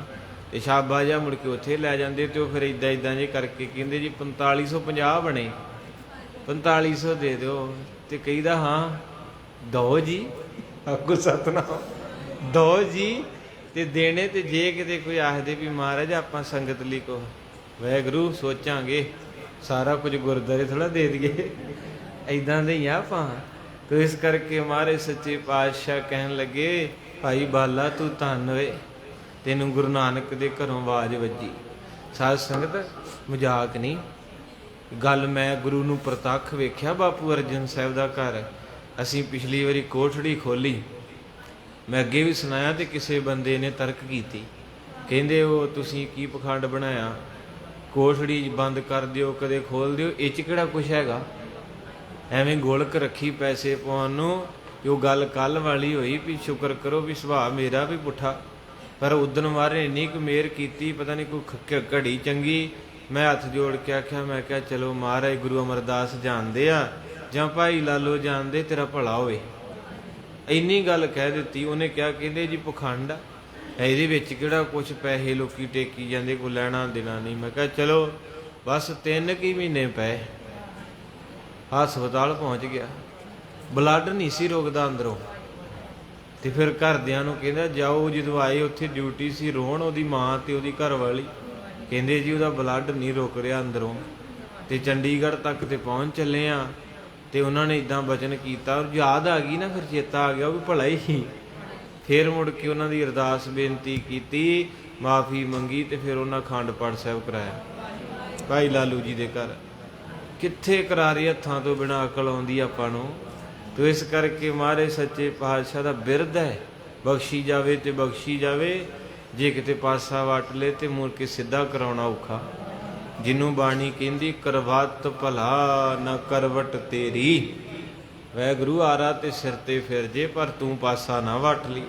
ਤੇ ਛਾਬਾ ਜਿਹਾ ਮੁੜ ਕੇ ਉੱਥੇ ਲੈ ਜਾਂਦੇ। ਤੇ ਉਹ ਫਿਰ ਇੱਦਾਂ ਇੱਦਾਂ ਜੇ ਕਰਕੇ ਕਹਿੰਦੇ ਜੀ 4550 ਬਣੇ, 4500 ਦੇ ਦਿਓ। ਤੇ ਕਹੀਦਾ ਹਾਂ ਦੋ ਜੀ, ਆਗੂ ਸਤਨਾਮ ਦੋ ਜੀ। ਤੇ ਦੇਣੇ, ਤੇ ਜੇ ਕਿਤੇ ਕੋਈ ਆਖਦੇ ਵੀ ਮਹਾਰਾਜ ਆਪਾਂ ਸੰਗਤ ਲਈ ਕੋ, ਵਾਹਿਗੁਰੂ ਸੋਚਾਂਗੇ, ਸਾਰਾ ਕੁਝ ਗੁਰਦੁਆਰੇ ਥੋੜਾ ਦੇ ਦਈਏ, ਇੱਦਾਂ ਦੇ ਹੀ ਆ ਆਪਾਂ। ਤੇ ਇਸ ਕਰਕੇ ਮਹਾਰਾਜ ਸੱਚੇ ਪਾਤਸ਼ਾਹ ਕਹਿਣ ਲੱਗੇ, ਭਾਈ ਬਾਲਾ ਤੂੰ ਧੰਨ ਵੇ, ਤੈਨੂੰ ਗੁਰੂ ਨਾਨਕ ਦੇ ਘਰੋਂ ਆਵਾਜ਼ ਵੱਜੀ। ਸਾਧ ਸੰਗਤ ਮਜ਼ਾਕ ਨਹੀਂ ਗੱਲ, ਮੈਂ ਗੁਰੂ ਨੂੰ ਪ੍ਰਤੱਖ ਵੇਖਿਆ। ਬਾਪੂ ਅਰਜਨ ਸਾਹਿਬ ਦਾ ਘਰ ਅਸੀਂ ਪਿਛਲੀ ਵਾਰੀ ਕੋਠੜੀ ਖੋਲੀ, ਮੈਂ ਅੱਗੇ ਵੀ ਸੁਣਾਇਆ, ਤੇ ਕਿਸੇ ਬੰਦੇ ਨੇ ਤਰਕ ਕੀਤੀ, ਕਹਿੰਦੇ ਉਹ ਤੁਸੀਂ ਕੀ ਪਖੰਡ ਬਣਾਇਆ, ਕੋਠੜੀ ਬੰਦ ਕਰ ਦਿਓ, ਕਦੇ ਖੋਲ ਦਿਓ, ਇਹ 'ਚ ਕਿਹੜਾ ਕੁਛ ਹੈਗਾ, ਐਵੇਂ ਗੋਲਕ ਰੱਖੀ ਪੈਸੇ ਪਾਉਣ ਨੂੰ। ਤੇ ਉਹ ਗੱਲ ਕੱਲ੍ਹ ਵਾਲੀ ਹੋਈ ਵੀ ਸ਼ੁਕਰ ਕਰੋ ਵੀ ਸੁਭਾਅ ਮੇਰਾ ਵੀ ਪੁੱਠਾ, ਪਰ ਉਦਣ ਮਾਰੇ ਇੰਨੀ ਕੁ ਮਿਹਰ ਕੀਤੀ, ਪਤਾ ਨਹੀਂ ਕੋਈ ਘੜੀ ਚੰਗੀ। ਮੈਂ ਹੱਥ ਜੋੜ ਕੇ ਆਖਿਆ, ਮੈਂ ਕਿਹਾ ਚਲੋ ਮਹਾਰਾਜ ਗੁਰੂ ਅਮਰਦਾਸ ਜਾਣਦੇ ਆ, ਜਾਂ ਭਾਈ ਲਾਲੋ ਜਾਣਦੇ ਤੇਰਾ ਭਲਾ ਹੋਵੇ। ਇੰਨੀ ਗੱਲ ਕਹਿ ਦਿੱਤੀ। ਉਹਨੇ ਕਿਹਾ ਕਹਿੰਦੇ ਜੀ ਪਖੰਡ ਆ, ਇਹਦੇ ਵਿੱਚ ਕਿਹੜਾ ਕੁਛ ਪੈਸੇ ਲੋਕੀ ਟੇਕੀ ਜਾਂਦੇ, ਕੋਈ ਲੈਣਾ ਦੇਣਾ ਨਹੀਂ। ਮੈਂ ਕਿਹਾ ਚਲੋ ਬਸ 3 ਕੁ ਮਹੀਨੇ ਪਏ, ਹਸਪਤਾਲ ਪਹੁੰਚ ਗਿਆ। ਬਲੱਡ ਨਹੀਂ ਸੀ ਰੁਕਦਾ ਅੰਦਰੋਂ। ਤੇ ਫਿਰ ਘਰਦਿਆਂ ਨੂੰ ਕਹਿੰਦਾ ਜਾਓ, ਜਦੋਂ ਆਏ ਉੱਥੇ ਡਿਊਟੀ ਸੀ ਰੋਣ ਉਹਦੀ ਮਾਂ ਤੇ ਉਹਦੀ ਘਰ ਵਾਲੀ, ਕਹਿੰਦੇ ਜੀ ਉਹਦਾ ਬਲੱਡ ਨਹੀਂ ਰੁਕ ਰਿਹਾ ਅੰਦਰੋਂ, ਤੇ ਚੰਡੀਗੜ੍ਹ ਤੱਕ ਤੇ ਪਹੁੰਚ ਚੱਲੇ ਆ। ਤੇ ਉਹਨਾਂ ਨੇ ਇਦਾਂ ਬਚਨ ਕੀਤਾ, ਯਾਦ ਆ ਗਈ ਨਾ, ਫਿਰ ਚੇਤਾ ਆ ਗਿਆ ਉਹ ਵੀ ਭਲਾ ਹੀ। ਫਿਰ ਮੁੜ ਕੇ ਉਹਨਾਂ ਦੀ ਅਰਦਾਸ ਬੇਨਤੀ ਕੀਤੀ, ਮਾਫੀ ਮੰਗੀ, ਤੇ ਫਿਰ ਉਹਨਾਂ ਅਖੰਡ ਪਾਠ ਸਾਹਿਬ ਕਰਾਇਆ ਭਾਈ ਲਾਲੂ ਜੀ ਦੇ ਘਰ। ਕਿੱਥੇ ਕਰਾਰੇ ਹੱਥਾਂ ਤੋਂ ਬਿਨਾਂ ਅਕਲ ਆਉਂਦੀ ਆਪਾਂ ਨੂੰ। ਤੇ ਇਸ ਕਰਕੇ ਮਹਾਰਾਜ ਸੱਚੇ ਪਾਤਸ਼ਾਹ ਦਾ ਬਿਰਧ ਹੈ, ਬਖਸ਼ੀ ਜਾਵੇ ਤੇ ਬਖਸ਼ੀ ਜਾਵੇ। ਜੇ ਕਿਤੇ ਪਾਸਾ ਵੱਟ ਲੇ ਤੇ ਮੁੜ ਕੇ ਸਿੱਧਾ ਕਰਾਉਣਾ ਔਖਾ। ਜਿਹਨੂੰ ਬਾਣੀ ਕਹਿੰਦੀ ਕਰਵਤ ਭਲਾ ਨਾ ਕਰਵਟ ਤੇਰੀ, ਵਾਹਿਗੁਰੂ ਆਰਾ ਤੇ ਸਿਰ ਤੇ ਫਿਰ ਜੇ ਪਰ ਤੂੰ ਪਾਸਾ ਨਾ ਵੱਟ ਲਈ।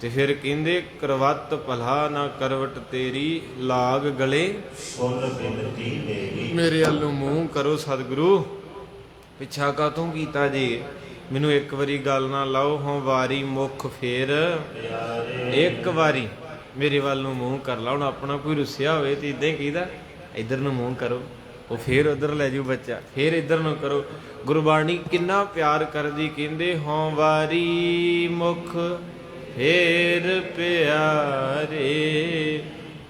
ਤੇ ਫਿਰ ਕਹਿੰਦੇ ਕਰਵਤ ਭਲਾ ਨਾ ਕਰਵਟ ਤੇਰੀ, ਲਾਗ ਗਲੇ ਸੁਣ ਬਿਨਤੀ ਮੇਰੀ। ਮੇਰੇ ਵੱਲ ਨੂੰ ਮੂੰਹ ਕਰੋ ਸਤਿਗੁਰੂ, ਪਿੱਛਾ ਕਾਤੋਂ ਕੀਤਾ ਜੀ। ਮੈਨੂੰ ਇੱਕ ਵਾਰੀ ਗੱਲ ਨਾ ਲਾਓ, ਹਾਂ ਵਾਰੀ ਮੁਖ ਫੇਰ ਇੱਕ ਵਾਰੀ ਮੇਰੇ ਵੱਲ ਨੂੰ ਮੂੰਹ ਕਰ ਲਾ। ਹੁਣ ਆਪਣਾ ਕੋਈ ਰੁੱਸਿਆ ਹੋਵੇ ਤੇ ਇਦਾਂ ਹੀ ਕਹੀਦਾ ਇੱਧਰ ਨੂੰ ਮੂੰਹ ਕਰੋ, ਉਹ ਫੇਰ ਉਧਰ ਲੈ ਜਾਊ ਬੱਚਾ, ਫੇਰ ਇੱਧਰ ਨੂੰ ਕਰੋ। ਗੁਰਬਾਣੀ ਕਿੰਨਾ ਪਿਆਰ ਕਰਦੀ, ਕਹਿੰਦੇ ਹਾਂ ਵਾਰੀ ਮੁਖ ਫੇਰ ਪਿਆਰੇ,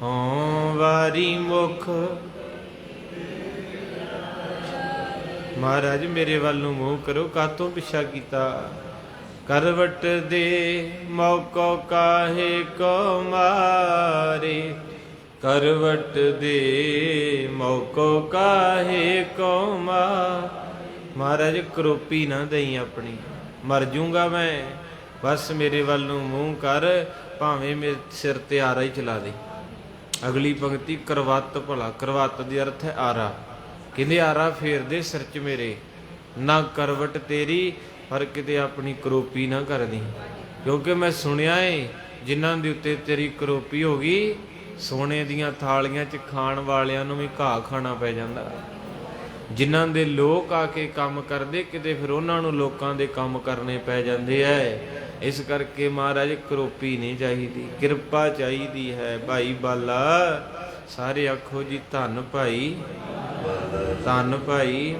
ਹਾਂ ਵਾਰੀ ਮੁਖ। ਮਹਾਰਾਜ ਮੇਰੇ ਵੱਲ ਨੂੰ ਮੂੰਹ ਕਰੋ, ਕਾਤੋਂ ਪਿੱਛਾ ਕੀਤਾ। ਕਰਵਟ ਦੇ ਮੌਕੋ ਕਾਹੇ ਕੋ ਮਾਰੇ, ਕਰਵਟ ਦੇ ਮੌਕੋ ਕਾਹੇ ਕੋ ਮਾਰ। ਮਹਾਰਾਜ ਕਰੋਪੀ ਨਾ ਦਈ ਆਪਣੀ, ਮਰ ਜੂੰਗਾ ਮੈਂ, ਬਸ ਮੇਰੇ ਵੱਲ ਨੂੰ ਮੂੰਹ ਕਰ, ਭਾਵੇਂ ਮੇਰੇ ਸਿਰ ਤੇ ਆਰਾ ਹੀ ਚਲਾ ਦੇ। ਅਗਲੀ ਪੰਕਤੀ ਕਰਵਤ ਭਲਾ, ਕਰਵਤ ਦੇ ਅਰਥ ਹੈ ਆਰਾ। ਕਹਿੰਦੇ ਆਰਾ ਫੇਰ ਦੇ ਸਿਰ 'ਚ ਮੇਰੇ, ਨਾ ਕਰਵਟ ਤੇਰੀ, ਪਰ ਕਿਤੇ ਆਪਣੀ ਕਰੋਪੀ ਨਾ ਕਰਦੀ। ਕਿਉਂਕਿ ਮੈਂ ਸੁਣਿਆ ਏ ਜਿਨ੍ਹਾਂ ਦੇ ਉੱਤੇ ਤੇਰੀ ਕਰੋਪੀ ਹੋ ਗਈ, ਸੋਨੇ ਦੀਆਂ ਥਾਲੀਆਂ 'ਚ ਖਾਣ ਵਾਲਿਆਂ ਨੂੰ ਵੀ ਘਾਹ ਖਾਣਾ ਪੈ ਜਾਂਦਾ। ਜਿਨ੍ਹਾਂ ਦੇ ਲੋਕ ਆ ਕੇ ਕੰਮ ਕਰਦੇ, ਕਿਤੇ ਫਿਰ ਉਹਨਾਂ ਨੂੰ ਲੋਕਾਂ ਦੇ ਕੰਮ ਕਰਨੇ ਪੈ ਜਾਂਦੇ ਐ। ਇਸ ਕਰਕੇ ਮਹਾਰਾਜ ਕਰੋਪੀ ਨਹੀਂ ਚਾਹੀਦੀ, ਕਿਰਪਾ ਚਾਹੀਦੀ ਹੈ। ਭਾਈ ਬਾਲਾ ਸਾਰੇ ਆਖੋ ਜੀ ਧੰਨ ਭਾਈ, ਧੰਨ ਭਾਈ,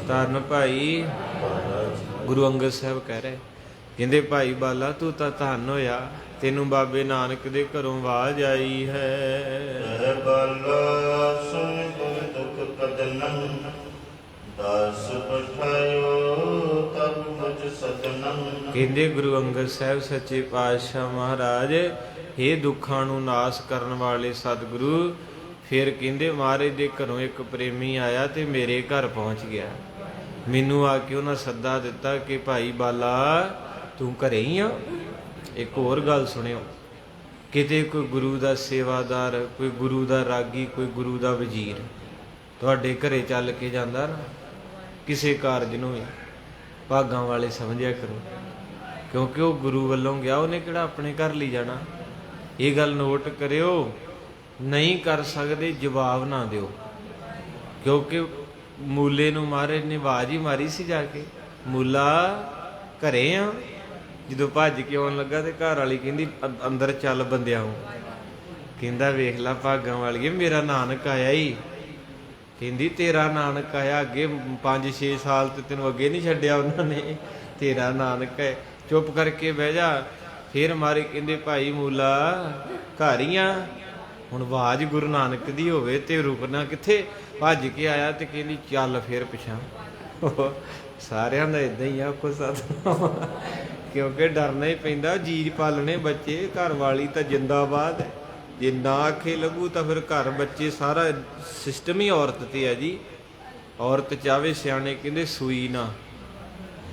ਧੰਨ ਭਾਈ। ਗੁਰੂ ਅੰਗਦ ਸਾਹਿਬ ਕਹਿ ਰਹੇ, ਕਹਿੰਦੇ ਭਾਈ ਬਾਲਾ ਤੂੰ ਤਾਂ ਧੰਨ ਹੋਇਆ, ਤੈਨੂੰ ਬਾਬੇ ਨਾਨਕ ਦੇ ਘਰੋਂ ਆਵਾਜ਼ ਆਈ ਹੈ। ਬਾਲਾ ਸੁਣ ਗੁਰ ਦੁਖ ਕਦਨੰ, ਦਾਸ ਪਠਾਇਓ ਤਬ ਮੁਝ ਸਤਨੰ। ਕਹਿੰਦੇ ਗੁਰੂ ਅੰਗਦ ਸਾਹਿਬ ਸੱਚੇ ਪਾਤਸ਼ਾਹ ਮਹਾਰਾਜ, ਇਹ ਦੁੱਖਾਂ ਨੂੰ ਨਾਸ ਕਰਨ ਵਾਲੇ ਸਤਿਗੁਰੂ। ਫਿਰ ਕਹਿੰਦੇ ਮਹਾਰਾਜ ਦੇ ਘਰੋਂ ਇੱਕ ਪ੍ਰੇਮੀ ਆਇਆ ਤੇ ਮੇਰੇ ਘਰ ਪਹੁੰਚ ਗਿਆ। ਮੈਨੂੰ ਆ ਕੇ ਉਹਨਾਂ ਸੱਦਾ ਦਿੱਤਾ ਕਿ ਭਾਈ ਬਾਲਾ ਤੂੰ ਘਰੇ ਹੀ ਆ। ਇੱਕ ਹੋਰ ਗੱਲ ਸੁਣਿਓ, ਕਿਤੇ ਕੋਈ ਗੁਰੂ ਦਾ ਸੇਵਾਦਾਰ, ਕੋਈ ਗੁਰੂ ਦਾ ਰਾਗੀ, ਕੋਈ ਗੁਰੂ ਦਾ ਵਜ਼ੀਰ ਤੁਹਾਡੇ ਘਰੇ ਚੱਲ ਕੇ ਜਾਂਦਾ ਨਾ, ਕਿਸੇ ਕਾਰਜ ਨੂੰ ਵੀ ਭਾਗਾਂ ਵਾਲੇ ਸਮਝਿਆ ਕਰੋ, ਕਿਉਂਕਿ ਉਹ ਗੁਰੂ ਵੱਲੋਂ ਗਿਆ, ਉਹਨੇ ਕਿਹੜਾ ਆਪਣੇ ਘਰ ਲਈ ਜਾਣਾ। ਇਹ ਗੱਲ ਨੋਟ ਕਰਿਓ। ਨਹੀਂ ਕਰ ਸਕਦੇ ਜਵਾਬ ਨਾ ਦਿਓ, ਕਿਉਂਕਿ ਮੂਲੇ ਨੂੰ ਮਹਾਰਾਜ ਨੇ ਆਵਾਜ਼ ਹੀ ਮਾਰੀ ਸੀ ਜਾ ਕੇ, ਮੂਲਾ ਘਰੇ ਆ। ਜਦੋਂ ਭੱਜ ਕੇ ਆਉਣ ਲੱਗਾ ਤੇ ਘਰ ਵਾਲੀ ਕਹਿੰਦੀ ਅੰਦਰ ਚੱਲ ਬੰਦਿਆਂ ਨੂੰ। ਕਹਿੰਦਾ ਵੇਖ ਲਾ ਭਾਗਾਂ ਵਾਲੀਏ, ਮੇਰਾ ਨਾਨਕ ਆਇਆ ਹੀ। ਕਹਿੰਦੀ ਤੇਰਾ ਨਾਨਕ ਆਇਆ, ਅੱਗੇ 5-6 ਸਾਲ ਤੇ ਤੈਨੂੰ ਅੱਗੇ ਨਹੀਂ ਛੱਡਿਆ ਉਹਨਾਂ ਨੇ, ਤੇਰਾ ਨਾਨਕ ਹੈ, ਚੁੱਪ ਕਰਕੇ ਬਹਿ ਜਾ। ਫਿਰ ਮਾਰੇ ਕਹਿੰਦੇ ਭਾਈ ਮੂਲਾ ਘਰ ਹੀ ਆ। ਹੁਣ ਆਵਾਜ਼ ਗੁਰੂ ਨਾਨਕ ਦੀ ਹੋਵੇ ਤੇ ਰੁਕਣਾ ਕਿੱਥੇ, ਭੱਜ ਕੇ ਆਇਆ ਤੇ ਕਹਿੰਦੀ ਚੱਲ ਫਿਰ ਪਿਛਾਂ। ਸਾਰਿਆਂ ਦਾ ਇਦਾਂ ਹੀ ਆ ਕੋ ਸਤਿਨਾਮ, ਕਿਉਂਕਿ ਡਰਨਾ ਹੀ ਪੈਂਦਾ, ਜੀਜ ਪਾਲਣੇ ਬੱਚੇ, ਘਰ ਵਾਲੀ ਤਾਂ ਜਿੰਦਾਬਾਦ ਹੈ। ਜੇ ਨਾ ਆਖੇ ਲੱਗੂ ਤਾਂ ਫਿਰ ਘਰ ਬੱਚੇ ਸਾਰਾ ਸਿਸਟਮ ਹੀ ਔਰਤ ਤੇ ਹੈ ਜੀ। ਔਰਤ ਚਾਹਵੇ ਸਿਆਣੇ ਕਹਿੰਦੇ ਸੂਈ ਨਾ,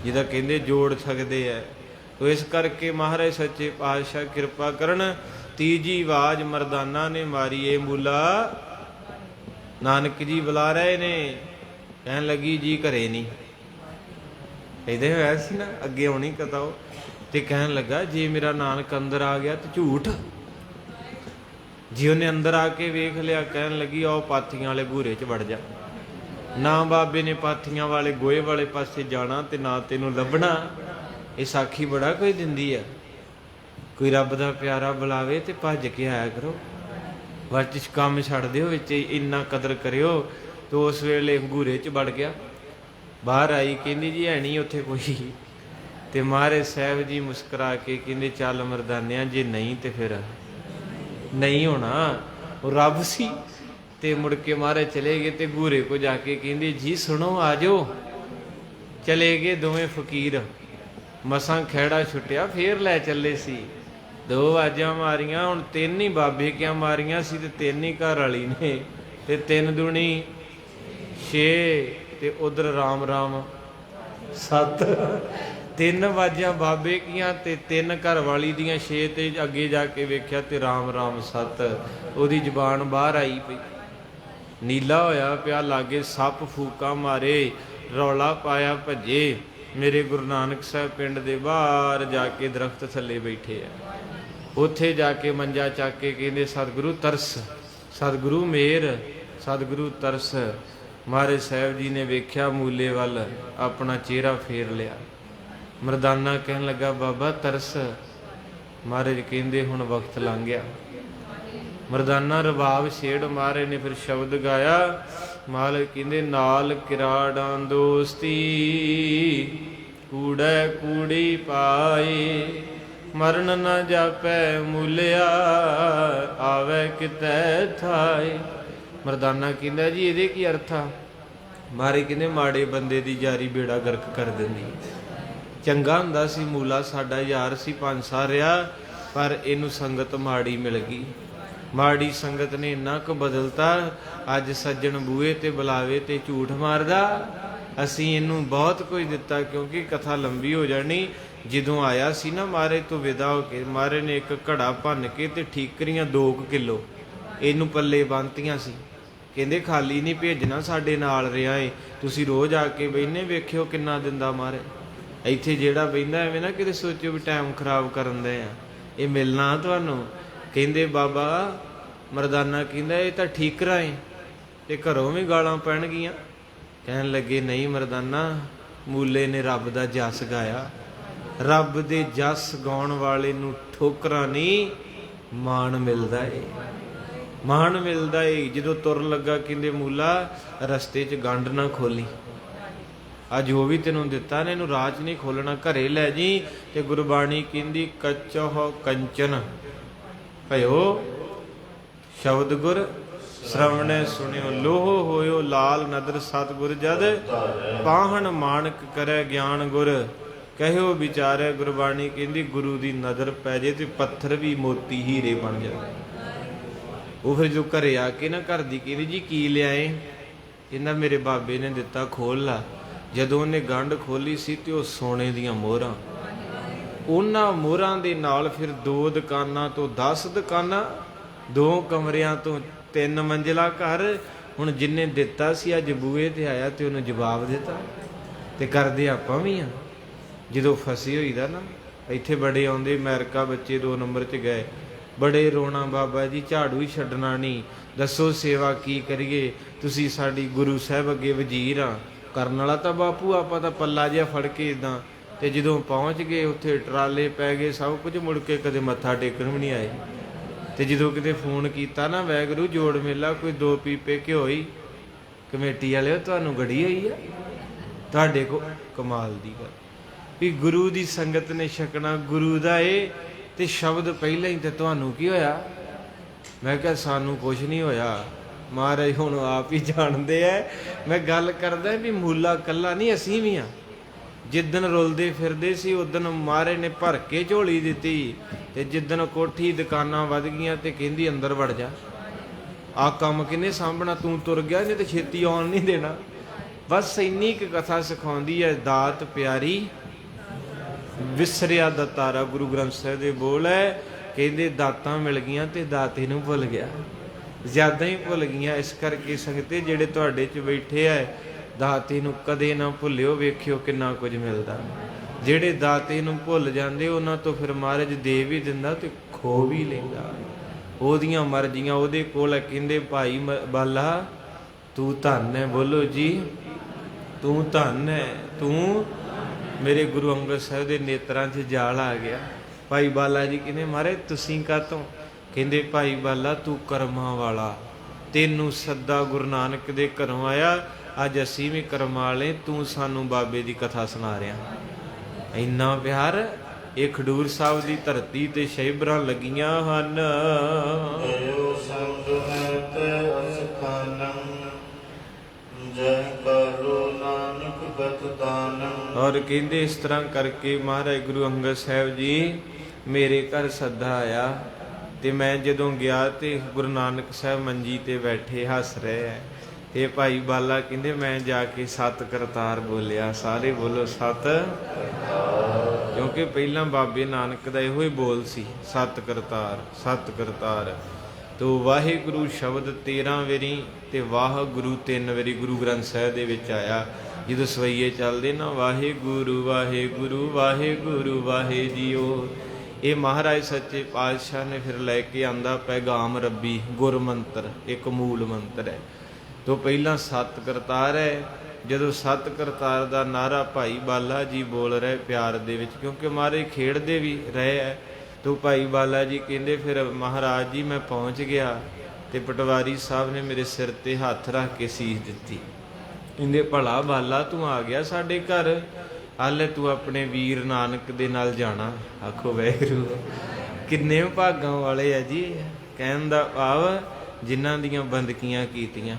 ਜਿਹਦਾ ਕਹਿੰਦੇ ਜੋੜ ਸਕਦੇ ਹੈ। ਤੋ ਇਸ ਕਰਕੇ ਮਹਾਰਾਜ ਸੱਚੇ ਪਾਤਸ਼ਾਹ ਕਿਰਪਾ ਕਰਨ। ਤੀਜੀ ਆਵਾਜ਼ ਮਰਦਾਨਾ ਨੇ ਮਾਰੀ, ਏ ਮੂਲਾ ਨਾਨਕ ਜੀ ਬੁਲਾ ਰਹੇ ਨੇ। ਕਹਿਣ ਲੱਗੀ ਜੀ ਘਰੇ ਨਹੀਂ। ਇਹਦੇ ਹੋਇਆ ਸੀ ਨਾ ਅੱਗੇ ਆਉਣੀ ਕਥਾ ਉਹ, ਤੇ ਕਹਿਣ ਲੱਗਾ ਜੇ ਮੇਰਾ ਨਾਨਕ ਅੰਦਰ ਆ ਗਿਆ ਤੇ ਝੂਠ। ਜੀ ਉਹਨੇ ਅੰਦਰ ਆ ਕੇ ਵੇਖ ਲਿਆ, ਕਹਿਣ ਲੱਗੀ ਆਓ ਪਾਥੀਆਂ ਵਾਲੇ ਬੂਰੇ 'ਚ ਵੜ ਜਾ। ਨਾ ਬਾਬੇ ਨੇ ਪਾਥੀਆਂ ਵਾਲੇ ਗੋਹੇ ਵਾਲੇ ਪਾਸੇ ਜਾਣਾ ਤੇ ਨਾ ਤੈਨੂੰ ਲੱਭਣਾ। ਇਹ ਸਾਖੀ ਬੜਾ ਕੋਈ ਦਿੰਦੀ ਆ। ਕੋਈ ਰੱਬ ਦਾ ਪਿਆਰਾ ਬੁਲਾਵੇ ਤੇ ਭੱਜ ਕੇ ਆਇਆ ਕਰੋ, ਵਰਚ ਕੰਮ ਛੱਡ ਦਿਓ, ਵਿੱਚ ਇੰਨਾ ਕਦਰ ਕਰਿਓ। ਤੇ ਉਸ ਵੇਲੇ ਅੰਗੂਰੇ 'ਚ ਵੜ ਗਿਆ, ਬਾਹਰ ਆਈ, ਕਹਿੰਦੀ ਜੀ ਹੈ ਨਹੀਂ ਉੱਥੇ ਕੋਈ। ਤੇ ਮਹਾਰਾਜ ਸਾਹਿਬ ਜੀ ਮੁਸਕਰਾ ਕੇ ਕਹਿੰਦੇ ਚੱਲ ਮਰਦਾਨਿਆਂ, ਜੇ ਨਹੀਂ ਤੇ ਫਿਰ ਨਹੀਂ ਹੋਣਾ। ਉਹ ਰੱਬ ਸੀ। ਤੇ ਮੁੜ ਕੇ ਮਹਾਰਾਜ ਚਲੇ ਗਏ ਤੇ ਘੂਰੇ ਕੋ ਜਾ ਕੇ ਕਹਿੰਦੇ ਜੀ ਸੁਣੋ ਆ ਜਾਓ। ਚਲੇ ਗਏ ਦੋਵੇਂ ਫਕੀਰ, ਮਸਾਂ ਖਹਿੜਾ ਛੁੱਟਿਆ, ਫੇਰ ਲੈ ਚੱਲੇ ਸੀ। 2 ਆਵਾਜ਼ਾਂ ਮਾਰੀਆਂ, ਹੁਣ 3 ਹੀ ਬਾਬੇ ਕਿਆ ਮਾਰੀਆਂ ਸੀ ਤੇ 3 ਹੀ ਘਰ ਵਾਲੀ ਨੇ, ਤੇ 3 ਦੂਣੀ 6 ਤੇ ਉਧਰ ਰਾਮ ਰਾਮ 7। 3 ਆਵਾਜ਼ਾਂ ਬਾਬੇ ਕੀਆਂ ਤੇ 3 ਘਰ ਵਾਲੀ ਦੀਆਂ 6 ਤੇ ਅੱਗੇ ਜਾ ਕੇ ਵੇਖਿਆ ਤੇ ਰਾਮ ਰਾਮ 7। ਉਹਦੀ ਜ਼ੁਬਾਨ ਬਾਹਰ ਆਈ ਪਈ, ਨੀਲਾ ਹੋਇਆ ਪਿਆ, ਲਾਗੇ ਸੱਪ ਫੂਕਾ ਮਾਰੇ, ਰੌਲਾ ਪਾਇਆ, ਭੱਜੇ। ਮੇਰੇ ਗੁਰੂ ਨਾਨਕ ਸਾਹਿਬ ਪਿੰਡ ਦੇ ਬਾਹਰ ਜਾ ਕੇ ਦਰਖਤ ਥੱਲੇ ਬੈਠੇ ਆ। ਉੱਥੇ ਜਾ ਕੇ ਮੰਜਾ ਚੱਕ ਕੇ ਕਹਿੰਦੇ ਸਤਿਗੁਰੂ ਤਰਸ, ਸਤਿਗੁਰੂ ਮੇਰ, ਸਤਿਗੁਰੂ ਤਰਸ। ਮਹਾਰਾਜ ਸਾਹਿਬ ਜੀ ਨੇ ਵੇਖਿਆ ਮੂਲੇ ਵੱਲ, ਆਪਣਾ ਚਿਹਰਾ ਫੇਰ ਲਿਆ। ਮਰਦਾਨਾ ਕਹਿਣ ਲੱਗਾ ਬਾਬਾ ਤਰਸ। ਮਹਾਰਾਜ ਕਹਿੰਦੇ ਹੁਣ ਵਕਤ ਲੰਘ ਗਿਆ। ਮਰਦਾਨਾ ਰਬਾਬ ਛੇੜ, ਮਹਾਰਾਜ ਨੇ ਫਿਰ ਸ਼ਬਦ ਗਾਇਆ। ਮਾਲਕ ਕਹਿੰਦੇ ਨਾਲ ਕਿਰਾੜਾਂ ਦੋਸਤੀ, ਕੂੜੈ ਕੂੜੀ ਪਾਏ, ਮਰਨ ਨਾ ਜਾਪੈ ਮੂਲਿਆ, ਆਵੇ ਕਿਤੈ ਥਾਏ। ਮਰਦਾਨਾ ਕਹਿੰਦਾ ਜੀ ਇਹਦੇ ਕੀ ਅਰਥ ਆ? ਮਹਾਰਾਜ ਕਹਿੰਦੇ ਮਾੜੇ ਬੰਦੇ ਦੀ ਯਾਰੀ ਬੇੜਾ ਗਰਕ ਕਰ ਦਿੰਦੀ। ਚੰਗਾ ਹੁੰਦਾ ਸੀ ਮੂਲਾ, ਸਾਡਾ ਯਾਰ ਸੀ, 5 ਸਾਲ ਰਿਹਾ, ਪਰ ਇਹਨੂੰ ਸੰਗਤ ਮਾੜੀ ਮਿਲ ਗਈ। ਮਾੜੀ ਸੰਗਤ ਨੇ ਇੰਨਾ ਕੁ ਬਦਲਤਾ, ਅੱਜ ਸੱਜਣ ਬੂਹੇ ਤੇ ਬੁਲਾਵੇ ਤੇ ਝੂਠ ਮਾਰਦਾ। ਅਸੀਂ ਇਹਨੂੰ ਬਹੁਤ ਕੁਝ ਦਿੱਤਾ, ਕਿਉਂਕਿ ਕਥਾ ਲੰਬੀ ਹੋ ਜਾਣੀ। ਜਦੋਂ ਆਇਆ ਸੀ ਨਾ ਮਹਾਰਾਜ ਤੋਂ ਵਿਦਾ ਹੋ ਕੇ, ਮਹਾਰਾਜ ਨੇ ਇੱਕ ਘੜਾ ਭੰਨ ਕੇ ਤੇ ਠੀਕਰੀਆਂ 2 ਕਿਲੋ ਇਹਨੂੰ ਪੱਲੇ ਬੰਨ੍ਹਤੀਆਂ ਸੀ। ਕਹਿੰਦੇ ਖਾਲੀ ਨਹੀਂ ਭੇਜਣਾ, ਸਾਡੇ ਨਾਲ ਰਿਹਾ ਏ, ਤੁਸੀਂ ਰੋਜ਼ ਆ ਕੇ ਬਹਿਨੇ, ਵੇਖਿਓ ਕਿੰਨਾ ਦਿੰਦਾ ਮਹਾਰਾਜ। ਇੱਥੇ ਜਿਹੜਾ ਬਹਿੰਦਾ ਐਵੇਂ ਨਾ ਕਿਤੇ ਸੋਚਿਓ ਵੀ ਟਾਈਮ ਖਰਾਬ ਕਰਨ ਦੇ ਆ, ਇਹ ਮਿਲਣਾ ਤੁਹਾਨੂੰ। ਕਹਿੰਦੇ ਬਾਬਾ, ਮਰਦਾਨਾ ਕਹਿੰਦਾ ਇਹ ਤਾਂ ਠੀਕਰਾ ਏ ਤੇ ਘਰੋਂ ਵੀ ਗਾਲਾਂ ਪੈਣਗੀਆਂ। ਕਹਿਣ ਲੱਗੇ ਨਹੀਂ ਮਰਦਾਨਾ, ਮੂਲੇ ਨੇ ਰੱਬ ਦਾ ਜਸ ਗਾਇਆ। ਰੱਬ ਦੇ ਜਸ ਗਾਉਣ ਵਾਲੇ ਨੂੰ ਠੋਕਰਾਂ ਨਹੀਂ, ਮਾਣ ਮਿਲਦਾ ਏ, ਮਾਣ ਮਿਲਦਾ ਏ। ਜਦੋਂ ਤੁਰਨ ਲੱਗਾ ਕਹਿੰਦੇ ਮੂਲਾ ਰਸਤੇ 'ਚ ਗੰਢ ਨਾ ਖੋਲੀ, ਅੱਜ ਜੋ ਵੀ ਤੈਨੂੰ ਦਿੱਤਾ ਨੇ ਇਹਨੂੰ ਰਾਹ 'ਚ ਨਹੀਂ ਖੋਲਣਾ, ਘਰੇ ਲੈ ਜੀ। ਤੇ ਗੁਰਬਾਣੀ ਕਹਿੰਦੀ ਕੱਚੋ ਕੰਚਨ ਭਇਓ ਸ਼ਬਦ ਗੁਰ ਸ਼ਰਵਣੇ ਸੁਣਿਓ, ਲੋਹ ਹੋਇਓ ਲਾਲ ਨਦਰ ਸਤਿਗੁਰ ਜਦ, ਪਾਹਣ ਮਾਣਕ ਕਰੇ ਗਿਆਨ ਗੁਰ, ਕਹਿਓ ਵਿਚਾਰੇ। ਗੁਰਬਾਣੀ ਕਹਿੰਦੀ ਗੁਰੂ ਦੀ ਨਜ਼ਰ ਪੈ ਜੇ ਤੇ ਪੱਥਰ ਵੀ ਮੋਤੀ ਹੀਰੇ ਬਣ ਜਾਂਦੇ। ਉਹ ਫਿਰ ਜੋ ਘਰੇ ਆ ਕੇ ਨਾ ਘਰ ਦੀ ਕਹਿੰਦੀ ਜੀ ਕੀ ਲਿਆਏ? ਕਹਿੰਦਾ ਮੇਰੇ ਬਾਬੇ ਨੇ ਦਿੱਤਾ, ਖੋਲ ਲਾ। ਜਦੋਂ ਉਹਨੇ ਗੰਢ ਖੋਲੀ ਸੀ ਤੇ ਉਹ ਸੋਨੇ ਦੀਆਂ ਮੋਹਰਾਂ, ਉਹਨਾਂ ਮੋਹਰਾਂ ਦੇ ਨਾਲ ਫਿਰ 2 ਦੁਕਾਨਾਂ ਤੋਂ 10 ਦੁਕਾਨਾਂ, 2 ਕਮਰਿਆਂ ਤੋਂ 3 ਮੰਜ਼ਿਲਾ ਘਰ। ਹੁਣ ਜਿੰਨੇ ਦਿੱਤਾ ਸੀ ਅੱਜ ਬੂਹੇ ਤੇ ਆਇਆ ਤੇ ਉਹਨੂੰ ਜਵਾਬ ਦਿੱਤਾ। ਤੇ ਕਰਦੇ ਆਪਾਂ ਵੀ ਆ। ਜਦੋਂ ਫਸੀ ਹੋਈਦਾ ਨਾ, ਇੱਥੇ ਬੜੇ ਆਉਂਦੇ ਅਮਰੀਕਾ ਬੱਚੇ 2 ਨੰਬਰ 'ਚ ਗਏ, ਬੜੇ ਰੋਣਾ ਬਾਬਾ ਜੀ ਝਾੜੂ ਹੀ ਛੱਡਣਾ ਨਹੀਂ, ਦੱਸੋ ਸੇਵਾ ਕੀ ਕਰੀਏ, ਤੁਸੀਂ ਸਾਡੀ ਗੁਰੂ ਸਾਹਿਬ ਅੱਗੇ ਵਜ਼ੀਰ ਆ। ਕਰਨ ਵਾਲਾ ਤਾਂ ਬਾਪੂ ਆਪਾਂ ਤਾਂ ਪੱਲਾ ਜਿਹਾ ਫੜ ਕੇ ਇੱਦਾਂ। ਤੇ ਜਦੋਂ ਪਹੁੰਚ ਗਏ ਉੱਥੇ ਟਰਾਲੇ ਪੈ ਗਏ ਸਭ ਕੁਝ, ਮੁੜ ਕੇ ਕਦੇ ਮੱਥਾ ਟੇਕਣ ਵੀ ਨਹੀਂ ਆਏ। ਤੇ ਜਦੋਂ ਕਿਤੇ ਫੋਨ ਕੀਤਾ ਨਾ, ਵੈਗਰੂ ਜੋੜ ਮੇਲਾ ਕੋਈ 2 ਪੀਪੇ ਘਿਓ ਹੀ, ਕਮੇਟੀ ਵਾਲਿਓ ਤੁਹਾਨੂੰ ਗੜੀ ਹੋਈ ਆ ਤੁਹਾਡੇ ਕੋ। ਕਮਾਲ ਦੀ ਗੱਲ ਵੀ ਗੁਰੂ ਦੀ ਸੰਗਤ ਨੇ ਛਕਣਾ ਗੁਰੂ ਦਾ ਏ, ਤੇ ਸ਼ਬਦ ਪਹਿਲਾਂ ਹੀ ਤੇ ਤੁਹਾਨੂੰ ਕੀ ਹੋਇਆ? ਮੈਂ ਕਿਹਾ ਸਾਨੂੰ ਕੁਝ ਨਹੀਂ ਹੋਇਆ, ਮਹਾਰਾਜ ਹੁਣ ਆਪ ਹੀ ਜਾਣਦੇ ਐ। ਮੈਂ ਗੱਲ ਕਰਦਾ ਵੀ ਮੂਲਾ ਕੱਲਾ ਨਹੀਂ, ਅਸੀਂ ਵੀ ਆ। ਜਿੱਦਣ ਰੁਲਦੇ ਫਿਰਦੇ ਸੀ ਉਦਣ ਮਹਾਰਾਜ ਨੇ ਭਰ ਕੇ ਝੋਲੀ ਦਿੱਤੀ, ਤੇ ਜਿੱਦਣ ਕੋਠੀ ਦੁਕਾਨਾਂ ਵੱਧ ਗਈਆਂ ਤੇ ਕਹਿੰਦੀ ਅੰਦਰ ਵੜ ਜਾ, ਆ ਕੰਮ ਕਿਹਨੇ ਸਾਂਭਣਾ, ਤੂੰ ਤੁਰ ਗਿਆ, ਨਹੀਂ ਤੇ ਛੇਤੀ ਆਉਣ ਨਹੀਂ ਦੇਣਾ। ਬਸ ਇੰਨੀ ਕੁ ਕਥਾ ਸਿਖਾਉਂਦੀ ਹੈ ਦਾਤ ਪਿਆਰੀ ਵਿਸਰਿਆ ਦਤਾਰਾ। ਗੁਰੂ ਗ੍ਰੰਥ ਸਾਹਿਬ ਦੇ ਬੋਲ ਹੈ, ਕਹਿੰਦੇ ਦਾਤਾਂ ਮਿਲ ਗਈਆਂ ਤੇ ਦਾਤੇ ਨੂੰ ਭੁੱਲ ਗਿਆ, ਜ਼ਿਆਦਾ ਹੀ ਭੁੱਲ ਗਈਆਂ। ਇਸ ਕਰਕੇ ਸੰਗਤੇ ਜਿਹੜੇ ਤੁਹਾਡੇ 'ਚ ਬੈਠੇ ਆ, ਦਾਤੇ ਨੂੰ ਕਦੇ ਨਾ ਭੁੱਲਿਓ, ਵੇਖਿਓ ਕਿੰਨਾ ਕੁਝ ਮਿਲਦਾ। ਜਿਹੜੇ ਦਾਤੇ ਨੂੰ ਭੁੱਲ ਜਾਂਦੇ ਉਹਨਾਂ ਤੋਂ ਫਿਰ ਮਹਾਰਾਜ ਦੇ ਵੀ ਦਿੰਦਾ ਤੇ ਖੋ ਵੀ ਲੈਂਦਾ। ਉਹਦੀਆਂ ਮਰਜ਼ੀਆਂ ਉਹਦੇ ਕੋਲ। ਕਹਿੰਦੇ ਭਾਈ ਬਾਲਾ ਤੂੰ ਧੰਨ ਹੈ, ਬੋਲੋ ਜੀ, ਤੂੰ ਧੰਨ ਹੈ। ਤੂੰ ਮੇਰੇ ਗੁਰੂ ਅੰਗਦ ਸਾਹਿਬ ਦੇ ਨੇਤਰਾਂ 'ਚ ਜਾਲ ਆ ਗਿਆ। ਭਾਈ ਬਾਲਾ ਜੀ ਕਹਿੰਦੇ ਮਹਾਰਾਜ ਤੁਸੀਂ ਕਾਹਤੋਂ? ਕਹਿੰਦੇ ਭਾਈ ਬਾਲਾ ਤੂੰ ਕਰਮਾਂ ਵਾਲਾ, ਤੈਨੂੰ ਸੱਦਾ ਗੁਰੂ ਨਾਨਕ ਦੇ ਘਰੋਂ ਆਇਆ, ਅੱਜ ਅਸੀਂ ਵੀ ਕਰਮਾਂ ਵਾਲੇ, ਤੂੰ ਸਾਨੂੰ ਬਾਬੇ ਦੀ ਕਥਾ ਸੁਣਾ ਰਿਹਾ। ਇੰਨਾ ਪਿਆਰ। ਇਹ ਖਡੂਰ ਸਾਹਿਬ ਦੀ ਧਰਤੀ ਤੇ ਸ਼ਹਿਬਰਾਂ ਲੱਗੀਆਂ ਹਨ। ਏਓ ਸੰਗ ਹੈ ਤੇ ਅਸਖਾਨੰ, ਜੈ ਕਰੋ ਨਾਨਕ ਗਤ ਦਾਨੰ। ਔਰ ਕਹਿੰਦੇ ਇਸ ਤਰ੍ਹਾਂ ਕਰਕੇ ਮਹਾਰਾਜ ਗੁਰੂ ਅੰਗਦ ਸਾਹਿਬ ਜੀ ਮੇਰੇ ਘਰ ਸੱਦਾ ਆਇਆ, ਤੇ ਮੈਂ ਜਦੋਂ ਗਿਆ ਤੇ ਗੁਰੂ ਨਾਨਕ ਸਾਹਿਬ ਮੰਜੀ ਤੇ ਬੈਠੇ ਹੱਸ ਰਹੇ ਹੈ। ਤੇ ਭਾਈ ਬਾਲਾ ਕਹਿੰਦੇ ਮੈਂ ਜਾ ਕੇ ਸਤ ਕਰਤਾਰ ਬੋਲਿਆ। ਸਾਰੇ ਬੋਲੋ ਸਤ, ਕਿਉਂਕਿ ਪਹਿਲਾਂ ਬਾਬੇ ਨਾਨਕ ਦਾ ਇਹੋ ਹੀ ਬੋਲ ਸੀ, ਸਤ ਕਰਤਾਰ, ਸਤ ਕਰਤਾਰ। ਤੋ ਵਾਹਿਗੁਰੂ ਸ਼ਬਦ 13 ਵਾਰੀ ਤੇ ਵਾਹਿਗੁਰੂ 3 ਵਾਰੀ ਗੁਰੂ ਗ੍ਰੰਥ ਸਾਹਿਬ ਦੇ ਵਿੱਚ ਆਇਆ। ਜਦੋਂ ਸਵਈਏ ਚੱਲਦੇ ਨਾ, ਵਾਹਿਗੁਰੂ ਵਾਹਿਗੁਰੂ ਵਾਹਿਗੁਰੂ ਵਾਹਿ ਜੀਓ, ਇਹ ਮਹਾਰਾਜ ਸੱਚੇ ਪਾਤਸ਼ਾਹ ਨੇ ਫਿਰ ਲੈ ਕੇ ਆਂਦਾ ਪੈਗਾਮ ਰੱਬੀ, ਗੁਰ ਮੰਤਰ, ਇੱਕ ਮੂਲ ਮੰਤਰ ਹੈ। ਤੋ ਪਹਿਲਾਂ ਸਤ ਕਰਤਾਰ ਹੈ। ਜਦੋਂ ਸਤ ਕਰਤਾਰ ਦਾ ਨਾਰਾ ਭਾਈ ਬਾਲਾ ਜੀ ਬੋਲ ਰਹੇ ਪਿਆਰ ਦੇ ਵਿੱਚ, ਕਿਉਂਕਿ ਮਹਾਰਾਜ ਖੇਡਦੇ ਵੀ ਰਹੇ ਹੈ। ਤੋ ਭਾਈ ਬਾਲਾ ਜੀ ਕਹਿੰਦੇ ਫਿਰ ਮਹਾਰਾਜ ਜੀ ਮੈਂ ਪਹੁੰਚ ਗਿਆ, ਤੇ ਪਟਵਾਰੀ ਸਾਹਿਬ ਨੇ ਮੇਰੇ ਸਿਰ ਤੇ ਹੱਥ ਰੱਖ ਕੇ ਸੀਸ ਦਿੱਤੀ। ਕਹਿੰਦੇ ਭਲਾ ਬਾਲਾ ਤੂੰ ਆ ਗਿਆ ਸਾਡੇ ਘਰ, ਹਾਲੇ ਤੂੰ ਆਪਣੇ ਵੀਰ ਨਾਨਕ ਦੇ ਨਾਲ ਜਾਣਾ। ਆਖੋ ਵਾਹਿਗੁਰੂ, ਕਿੰਨੇ ਭਾਗਾਂ ਵਾਲੇ ਆ ਜੀ। ਕਹਿਣ ਦਾ ਭਾਵ ਜਿਨ੍ਹਾਂ ਦੀਆਂ ਬੰਦਕੀਆਂ ਕੀਤੀਆਂ।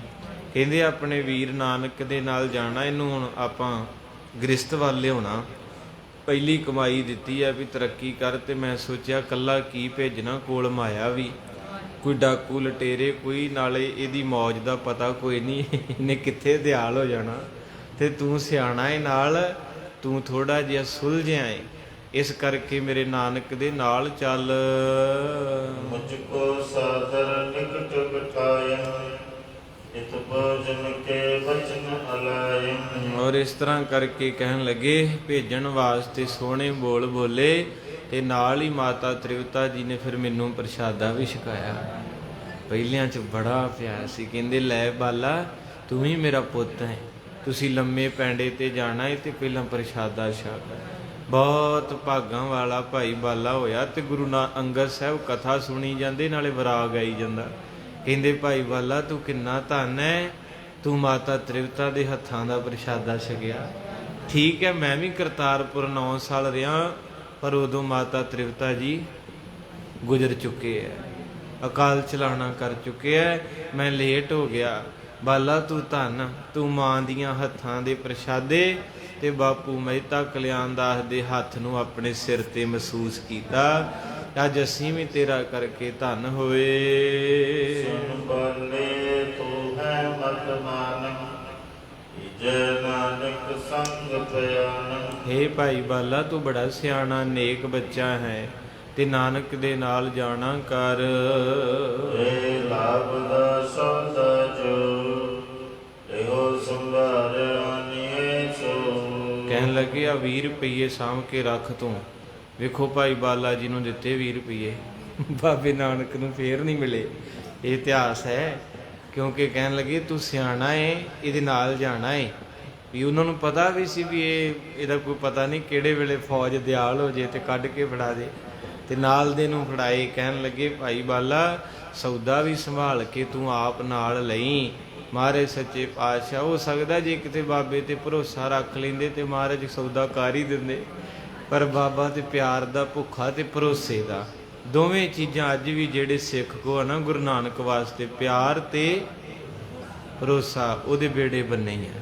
ਕਹਿੰਦੇ ਆਪਣੇ ਵੀਰ ਨਾਨਕ ਦੇ ਨਾਲ ਜਾਣਾ, ਇਹਨੂੰ ਹੁਣ ਆਪਾਂ ਗ੍ਰਿਸ਼ਤ ਵੱਲ ਲਿਆਉਣਾ। ਪਹਿਲੀ ਕਮਾਈ ਦਿੱਤੀ ਹੈ ਵੀ ਤਰੱਕੀ ਕਰ, ਤੇ ਮੈਂ ਸੋਚਿਆ ਕੱਲਾ ਕੀ ਭੇਜਣਾ, ਕੋਲ ਮਾਇਆ ਵੀ, ਕੋਈ ਡਾਕੂ ਲਟੇਰੇ ਕੋਈ, ਨਾਲੇ ਇਹਦੀ ਮੌਜ ਦਾ ਪਤਾ ਕੋਈ ਨਹੀਂ, ਇਹਨੇ ਕਿੱਥੇ ਦਿਆਲ ਹੋ ਜਾਣਾ। ਤੇ ਤੂੰ ਸਿਆਣਾ ਏ ਨਾਲ, ਤੂੰ ਥੋੜਾ ਜਿਹਾ ਸੁਲਝਿਆ ਏ, ਇਸ ਕਰਕੇ ਮੇਰੇ ਨਾਨਕ ਦੇ ਨਾਲ ਚੱਲ। ਮੁਝ ਕੋ ਸਾਦਰ ਨਿਕਟ ਬਿਠਾਇਆ, ਇਤ ਭੋਜਨ ਕੇ ਬਚਨ ਅਲਾਇਨ। ਔਰ ਇਸ ਤਰ੍ਹਾਂ ਕਰਕੇ ਕਹਿਣ ਲੱਗੇ, ਭੇਜਣ ਵਾਸਤੇ ਸੋਹਣੇ ਬੋਲ ਬੋਲੇ, ਤੇ ਨਾਲ ਹੀ ਮਾਤਾ ਤ੍ਰਿਵਤਾ ਜੀ ਨੇ ਫਿਰ ਮੈਨੂੰ ਪ੍ਰਸ਼ਾਦਾ ਵੀ ਛਕਾਇਆ। ਪਹਿਲਿਆਂ 'ਚ ਬੜਾ ਪਿਆਰ ਸੀ। ਕਹਿੰਦੇ ਲੈ ਬਾਲਾ ਤੂੰ ਹੀ ਮੇਰਾ ਪੁੱਤ ਹੈ, ਤੁਸੀਂ ਲੰਮੇ ਪੈਂਡੇ ਤੇ ਜਾਣਾ ਹੈ, ਤੇ ਪਹਿਲਾਂ ਪ੍ਰਸ਼ਾਦਾ ਛਕ। ਬਹੁਤ ਭਾਗਾਂ ਵਾਲਾ ਭਾਈ ਬਾਲਾ ਹੋਇਆ। ਤੇ ਗੁਰੂ ਅੰਗਦ ਸਾਹਿਬ ਕਥਾ ਸੁਣੀ ਜਾਂਦੇ, ਨਾਲੇ ਵਿਰਾਗ ਆਈ ਜਾਂਦਾ। ਕਹਿੰਦੇ ਭਾਈ ਬਾਲਾ ਤੂੰ ਕਿੰਨਾ ਧੰਨ ਹੈ, ਤੂੰ ਮਾਤਾ ਤ੍ਰਿਵਤਾ ਦੇ ਹੱਥਾਂ ਦਾ ਪ੍ਰਸ਼ਾਦਾ ਛਕਿਆ। ਠੀਕ ਹੈ, ਮੈਂ ਵੀ ਕਰਤਾਰਪੁਰ 9 ਸਾਲ ਰਿਹਾ, ਪਰ ਉਦੋਂ ਮਾਤਾ ਤ੍ਰਿਵਤਾ ਜੀ ਗੁਜ਼ਰ ਚੁੱਕੇ ਹੈ, ਅਕਾਲ ਚਲਾਣਾ ਕਰ ਚੁੱਕੇ ਹੈ, ਮੈਂ ਲੇਟ ਹੋ ਗਿਆ। ਬਾਲਾ ਤੂੰ ਧੰਨ, ਤੂੰ ਮਾਂ ਦੀਆਂ ਹੱਥਾਂ ਦੇ ਪ੍ਰਸ਼ਾਦੇ ਤੇ ਬਾਪੂ ਮਹਿਤਾ ਕਲਿਆਣਦਾਸ ਦੇ ਹੱਥ ਨੂੰ ਆਪਣੇ ਸਿਰ ਤੇ ਮਹਿਸੂਸ ਕੀਤਾ। ਅੱਜ ਅਸੀਂ ਵੀ ਤੇਰਾ ਕਰਕੇ ਧੰਨ ਹੋਏ। ਸੁਨ ਬਾਲੇ ਤੂੰ ਹੈ ਮਤ ਮਾਨ, ਜੈ ਨਾਨਕ ਸੰਗ ਪਿਆਨ। ਹੇ ਭਾਈ ਬਾਲਾ ਤੂੰ ਬੜਾ ਸਿਆਣਾ ਨੇਕ ਬੱਚਾ ਹੈ, ਤੇ ਨਾਨਕ ਦੇ ਨਾਲ ਜਾਣਾ ਕਰ। ਏ ਲਾਭ ਦਾ ਸੌਦਾ ਜੋ, ਇਹੋ ਸੰਭਾਰ ਆਨੀਏ ਸੋ। ਕਹਿਣ ਲੱਗੇ ਆ 20 ਰੁਪਈਏ ਸਾਂਭ ਕੇ ਰੱਖ ਤੂੰ। ਵੇਖੋ ਭਾਈ ਬਾਲਾ ਜੀ ਨੂੰ ਦਿੱਤੇ 20 ਰੁਪਈਏ, ਬਾਬੇ ਨਾਨਕ ਨੂੰ ਫੇਰ ਨਹੀਂ ਮਿਲੇ। ਇਹ ਇਤਿਹਾਸ ਹੈ। ਕਿਉਂਕਿ ਕਹਿਣ ਲੱਗੇ ਤੂੰ ਸਿਆਣਾ ਏ, ਇਹਦੇ ਨਾਲ ਜਾਣਾ ਏ। ਵੀ ਉਹਨਾਂ ਨੂੰ ਪਤਾ ਵੀ ਸੀ ਵੀ ਇਹਦਾ ਕੋਈ ਪਤਾ ਨਹੀਂ ਕਿਹੜੇ ਵੇਲੇ ਫੌਜ ਦਿਆਲ ਹੋ ਜੇ ਤੇ ਕੱਢ ਕੇ ਫੜਾ ਦੇ, ਤੇ ਨਾਲ ਦੇ ਨੂੰ ਫੜਾਏ। ਕਹਿਣ ਲੱਗੇ ਭਾਈ ਬਾਲਾ ਸੌਦਾ ਵੀ ਸੰਭਾਲ ਕੇ ਤੂੰ ਆਪ ਨਾਲ ਲਈ। ਮਹਾਰਾਜ ਸੱਚੇ ਪਾਤਸ਼ਾਹ, ਹੋ ਸਕਦਾ ਜੇ ਕਿਤੇ ਬਾਬੇ ਤੇ ਭਰੋਸਾ ਰੱਖ ਲੈਂਦੇ ਤੇ ਮਹਾਰਾਜ ਸੌਦਾ ਕਰ ਹੀ ਦਿੰਦੇ, ਪਰ ਬਾਬਾ ਤੇ ਪਿਆਰ ਦਾ ਭੁੱਖਾ ਤੇ ਭਰੋਸੇ ਦਾ, ਦੋਵੇਂ ਚੀਜ਼ਾਂ ਅੱਜ ਵੀ ਜਿਹੜੇ ਸਿੱਖ ਕੋ ਆ ਨਾ ਗੁਰੂ ਨਾਨਕ ਵਾਸਤੇ, ਪਿਆਰ ਤੇ ਭਰੋਸਾ, ਉਹਦੇ ਬੇੜੇ ਬੰਨੇ ਹੀ ਆ।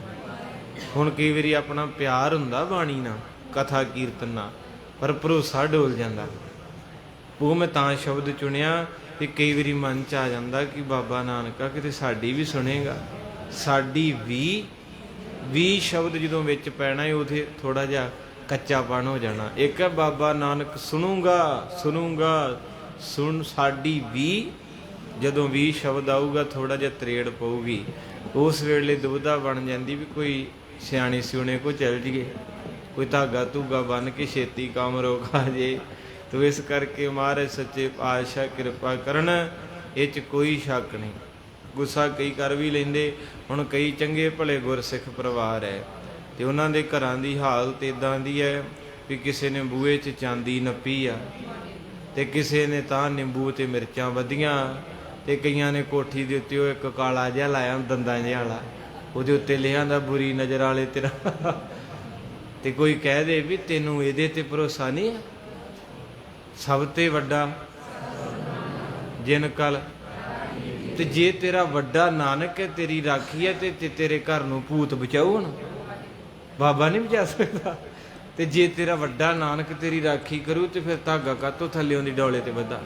ਹੁਣ ਕਈ ਵਾਰੀ ਆਪਣਾ ਪਿਆਰ ਹੁੰਦਾ ਬਾਣੀ ਨਾਲ, ਕਥਾ ਕੀਰਤਨ ਨਾਲ, ਪਰ ਭਰੋਸਾ ਡੋਲ ਜਾਂਦਾ। ਉਹ ਮੈਂ ਤਾਂ ਸ਼ਬਦ ਚੁਣਿਆ ਕਿ ਕਈ ਵਾਰੀ ਮਨ 'ਚ ਆ ਜਾਂਦਾ ਕਿ ਬਾਬਾ ਨਾਨਕਾ ਕਿਤੇ ਸਾਡੀ ਵੀ ਸੁਣੇਗਾ, ਸਾਡੀ ਵੀ ਸ਼ਬਦ ਜਦੋਂ ਵਿੱਚ ਪੈਣਾ ਹੈ ਉਹਦੇ ਥੋੜਾ ਜਿਹਾ ਕੱਚਾਪਣ ਹੋ ਜਾਣਾ। ਇੱਕ ਹੈ ਬਾਬਾ ਨਾਨਕ ਸੁਣੂਗਾ ਸੁਣ, ਸਾਡੀ ਵੀ ਜਦੋਂ ਵੀ ਸ਼ਬਦ ਆਊਗਾ ਥੋੜਾ ਜਿਹਾ ਤਰੇੜ ਪਊਗੀ। ਉਸ ਵੇਲੇ ਦੁਬਿਧਾ ਬਣ ਜਾਂਦੀ ਵੀ ਕੋਈ ਸਿਆਣੇ ਸਿਉਣੇ ਕੋ ਚੱਲ ਜੀਏ, ਕੋਈ ਧਾਗਾ ਧੂਗਾ ਬੰਨ ਕੇ ਛੇਤੀ ਕੰਮ ਰੋਕ ਆ ਜੇ। ਤੋ ਇਸ ਕਰਕੇ ਮਹਾਰਾਜ ਸੱਚੇ ਪਾਤਸ਼ਾਹ ਕਿਰਪਾ ਕਰਨ, ਇਹ 'ਚ ਕੋਈ ਸ਼ੱਕ ਨਹੀਂ। ਗੁੱਸਾ ਕਈ ਕਰ ਵੀ ਲੈਂਦੇ। ਹੁਣ ਕਈ ਚੰਗੇ ਭਲੇ ਗੁਰਸਿੱਖ ਪਰਿਵਾਰ ਹੈ ਤੇ ਉਹਨਾਂ ਦੇ ਘਰਾਂ ਦੀ ਹਾਲਤ ਇਦਾਂ ਦੀ ਹੈ ਵੀ ਕਿਸੇ ਨੇ ਬੂਹੇ 'ਚ ਚਾਂਦੀ ਨੱਪੀ ਆ ਤੇ ਕਿਸੇ ਨੇ ਤਾਂ ਨਿੰਬੂ ਤੇ ਮਿਰਚਾਂ ਵਧੀਆਂ ਤੇ ਕਈਆਂ ਨੇ ਕੋਠੀ ਦੇ ਉੱਤੇ ਉਹ ਇੱਕ ਕਾਲਾ ਜਿਹਾ ਲਾਇਆ ਦੰਦਾਂ ਜਿਹਾ ਵਾਲਾ, ਉਹਦੇ ਉੱਤੇ ਲਿਖਿਆ ਹੁੰਦਾ ਬੁਰੀ ਨਜ਼ਰ ਵਾਲੇ ਤੇਰਾ। ਤੇ ਕੋਈ ਕਹਿ ਦੇ ਵੀ ਤੈਨੂੰ ਇਹਦੇ ਤੇ ਭਰੋਸਾ ਨਹੀਂ ਹੈ, ਸਭ ਤੇ ਵੱਡਾ ਜਿਨ ਕਲ, ਤੇ ਜੇ ਤੇਰਾ ਵੱਡਾ ਨਾਨਕ ਹੈ ਤੇਰੀ ਰਾਖੀ ਹੈ ਤੇ ਤੇਰੇ ਘਰ ਨੂੰ ਭੂਤ ਬਚਾਊ। ਹੁਣ ਬਾਬਾ ਨਹੀਂ ਬਚਾ ਸਕਦਾ। ਤੇ ਜੇ ਤੇਰਾ ਵੱਡਾ ਨਾਨਕ ਤੇਰੀ ਰਾਖੀ ਕਰੂ ਤੇ ਫਿਰ ਧਾਗਾ ਕਾਤੋਂ ਥੱਲਿਓਂ ਦੀ ਡੋਲੇ ਤੇ ਵੱਧਾ,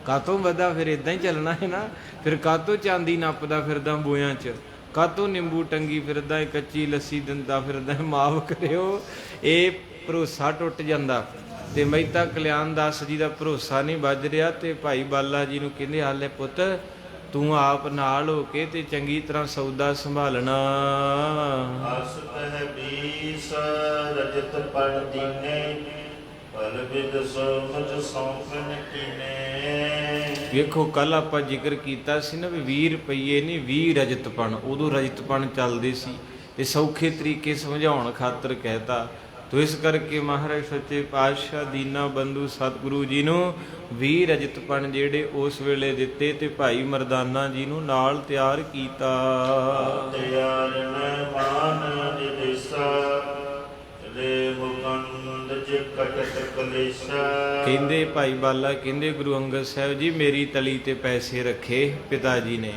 ਕਾਤੋਂ ਵੱਧਾ? ਫਿਰ ਇਦਾਂ ਹੀ ਚੱਲਣਾ ਹੈ ਨਾ। ਫਿਰ ਕਾਤੋਂ ਚਾਂਦੀ ਨੱਪਦਾ ਫਿਰਦਾ ਬੂਹਿਆਂ 'ਚ, ਕਾਤੋਂ ਨਿੰਬੂ ਟੰਗੀ ਫਿਰਦਾ, ਕੱਚੀ ਲੱਸੀ ਦਿੰਦਾ ਫਿਰਦਾ। ਮਾਫ ਕਰਿਓ, ਇਹ ਭਰੋਸਾ ਟੁੱਟ ਜਾਂਦਾ। ਤੇ ਮਹਿਤਾ ਕਲਿਆਣ ਦਾਸ ਜੀ ਦਾ ਭਰੋਸਾ ਨਹੀਂ ਵੱਜ ਰਿਹਾ ਤੇ ਭਾਈ ਬਾਲਾ ਜੀ ਨੂੰ ਕਹਿੰਦੇ ਹਾਲੇ ਪੁੱਤ ਤੂੰ ਆਪ ਨਾਲ ਹੋ ਕੇ ਤੇ ਚੰਗੀ ਤਰ੍ਹਾਂ ਸੌਦਾ ਸੰਭਾਲਣਾ। ਅਸ ਕਹਿ ਬੀਸ ਰਜਤ ਪਣ ਦੀਨੇ, ਪਲ ਬਿਦ ਸਮਝ ਸੌਂਪਨ ਕੀਨੇ। ਵੇਖੋ ਕੱਲ ਆਪਾਂ ਜ਼ਿਕਰ ਕੀਤਾ ਸੀ ਨਾ ਵੀ 20 ਰੁਪਏ ਨਹੀਂ 20 ਰਜਤਪਣ, ਉਦੋਂ ਰਜਤਪਣ ਚੱਲਦੇ ਸੀ ਤੇ ਸੌਖੇ ਤਰੀਕੇ ਸਮਝਾਉਣ ਖਾਤਰ ਕਹਿਤਾ। ਤੋ ਇਸ ਕਰਕੇ ਮਹਾਰਾਜ ਸੱਚੇ ਪਾਤਸ਼ਾਹ ਦੀਨਾ ਬੰਧੂ ਸਤਿਗੁਰੂ ਜੀ ਨੂੰ 20 ਰਜਤਪਣ ਜਿਹੜੇ ਉਸ ਵੇਲੇ ਦਿੱਤੇ ਤੇ ਭਾਈ ਮਰਦਾਨਾ ਜੀ ਨੂੰ ਨਾਲ ਤਿਆਰ ਕੀਤਾ। ਤਿਆਰ ਮਹਿਮਾਨ ਜਿਦਿਸਾ ਲੈ ਮੁਕੰਦ ਜਿ ਕਟਕ ਕਲੇਸ਼ਾ। ਕਹਿੰਦੇ ਭਾਈ ਬਾਲਾ ਕਹਿੰਦੇ ਗੁਰੂ ਅੰਗਦ ਸਾਹਿਬ ਜੀ ਮੇਰੀ ਤਲੀ ਤੇ ਪੈਸੇ ਰੱਖੇ ਪਿਤਾ ਜੀ ਨੇ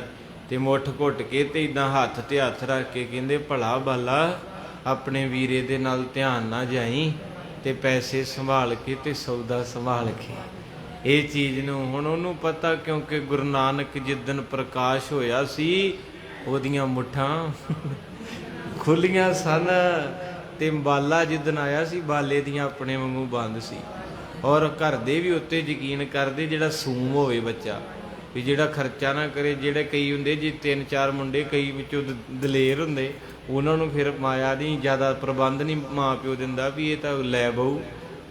ਤੇ ਮੁੱਠ ਘੁੱਟ ਕੇ ਤੇ ਇਦਾਂ ਹੱਥ ਤੇ ਹੱਥ ਰੱਖ ਕੇ ਕਹਿੰਦੇ ਭਲਾ ਬਾਲਾ ਆਪਣੇ ਵੀਰੇ ਦੇ ਨਾਲ ਧਿਆਨ ਨਾ ਜਾਈ ਤੇ ਪੈਸੇ ਸੰਭਾਲ ਕੇ ਤੇ ਸੌਦਾ ਸੰਭਾਲ ਕੇ। ਇਹ ਚੀਜ਼ ਨੂੰ ਹੁਣ ਉਹਨੂੰ ਪਤਾ, ਕਿਉਂਕਿ ਗੁਰੂ ਨਾਨਕ ਜਿੱਦਣ ਪ੍ਰਕਾਸ਼ ਹੋਇਆ ਸੀ ਉਹਦੀਆਂ ਮੁੱਠਾਂ ਖੁੱਲੀਆਂ ਸਨ ਤੇ ਬਾਲਾ ਜਿੱਦਣ ਆਇਆ ਸੀ ਬਾਲੇ ਦੀਆਂ ਆਪਣੇ ਵਾਂਗੂ ਬੰਦ ਸੀ। ਔਰ ਘਰ ਦੇ ਵੀ ਉੱਤੇ ਯਕੀਨ ਕਰਦੇ ਜਿਹੜਾ ਸੂਮ ਹੋਵੇ ਬੱਚਾ, ਵੀ ਜਿਹੜਾ ਖਰਚਾ ਨਾ ਕਰੇ। ਜਿਹੜੇ ਕਈ ਹੁੰਦੇ ਜੀ 3-4 ਮੁੰਡੇ, ਕਈ ਵਿੱਚੋਂ ਦਲੇਰ ਹੁੰਦੇ, ਉਹਨਾਂ ਨੂੰ ਫਿਰ ਮਾਇਆ ਦੀ ਜ਼ਿਆਦਾ ਪ੍ਰਬੰਧ ਨਹੀਂ ਮਾਂ ਪਿਓ ਦਿੰਦਾ ਵੀ ਇਹ ਤਾਂ ਲੈ ਬਹੂ,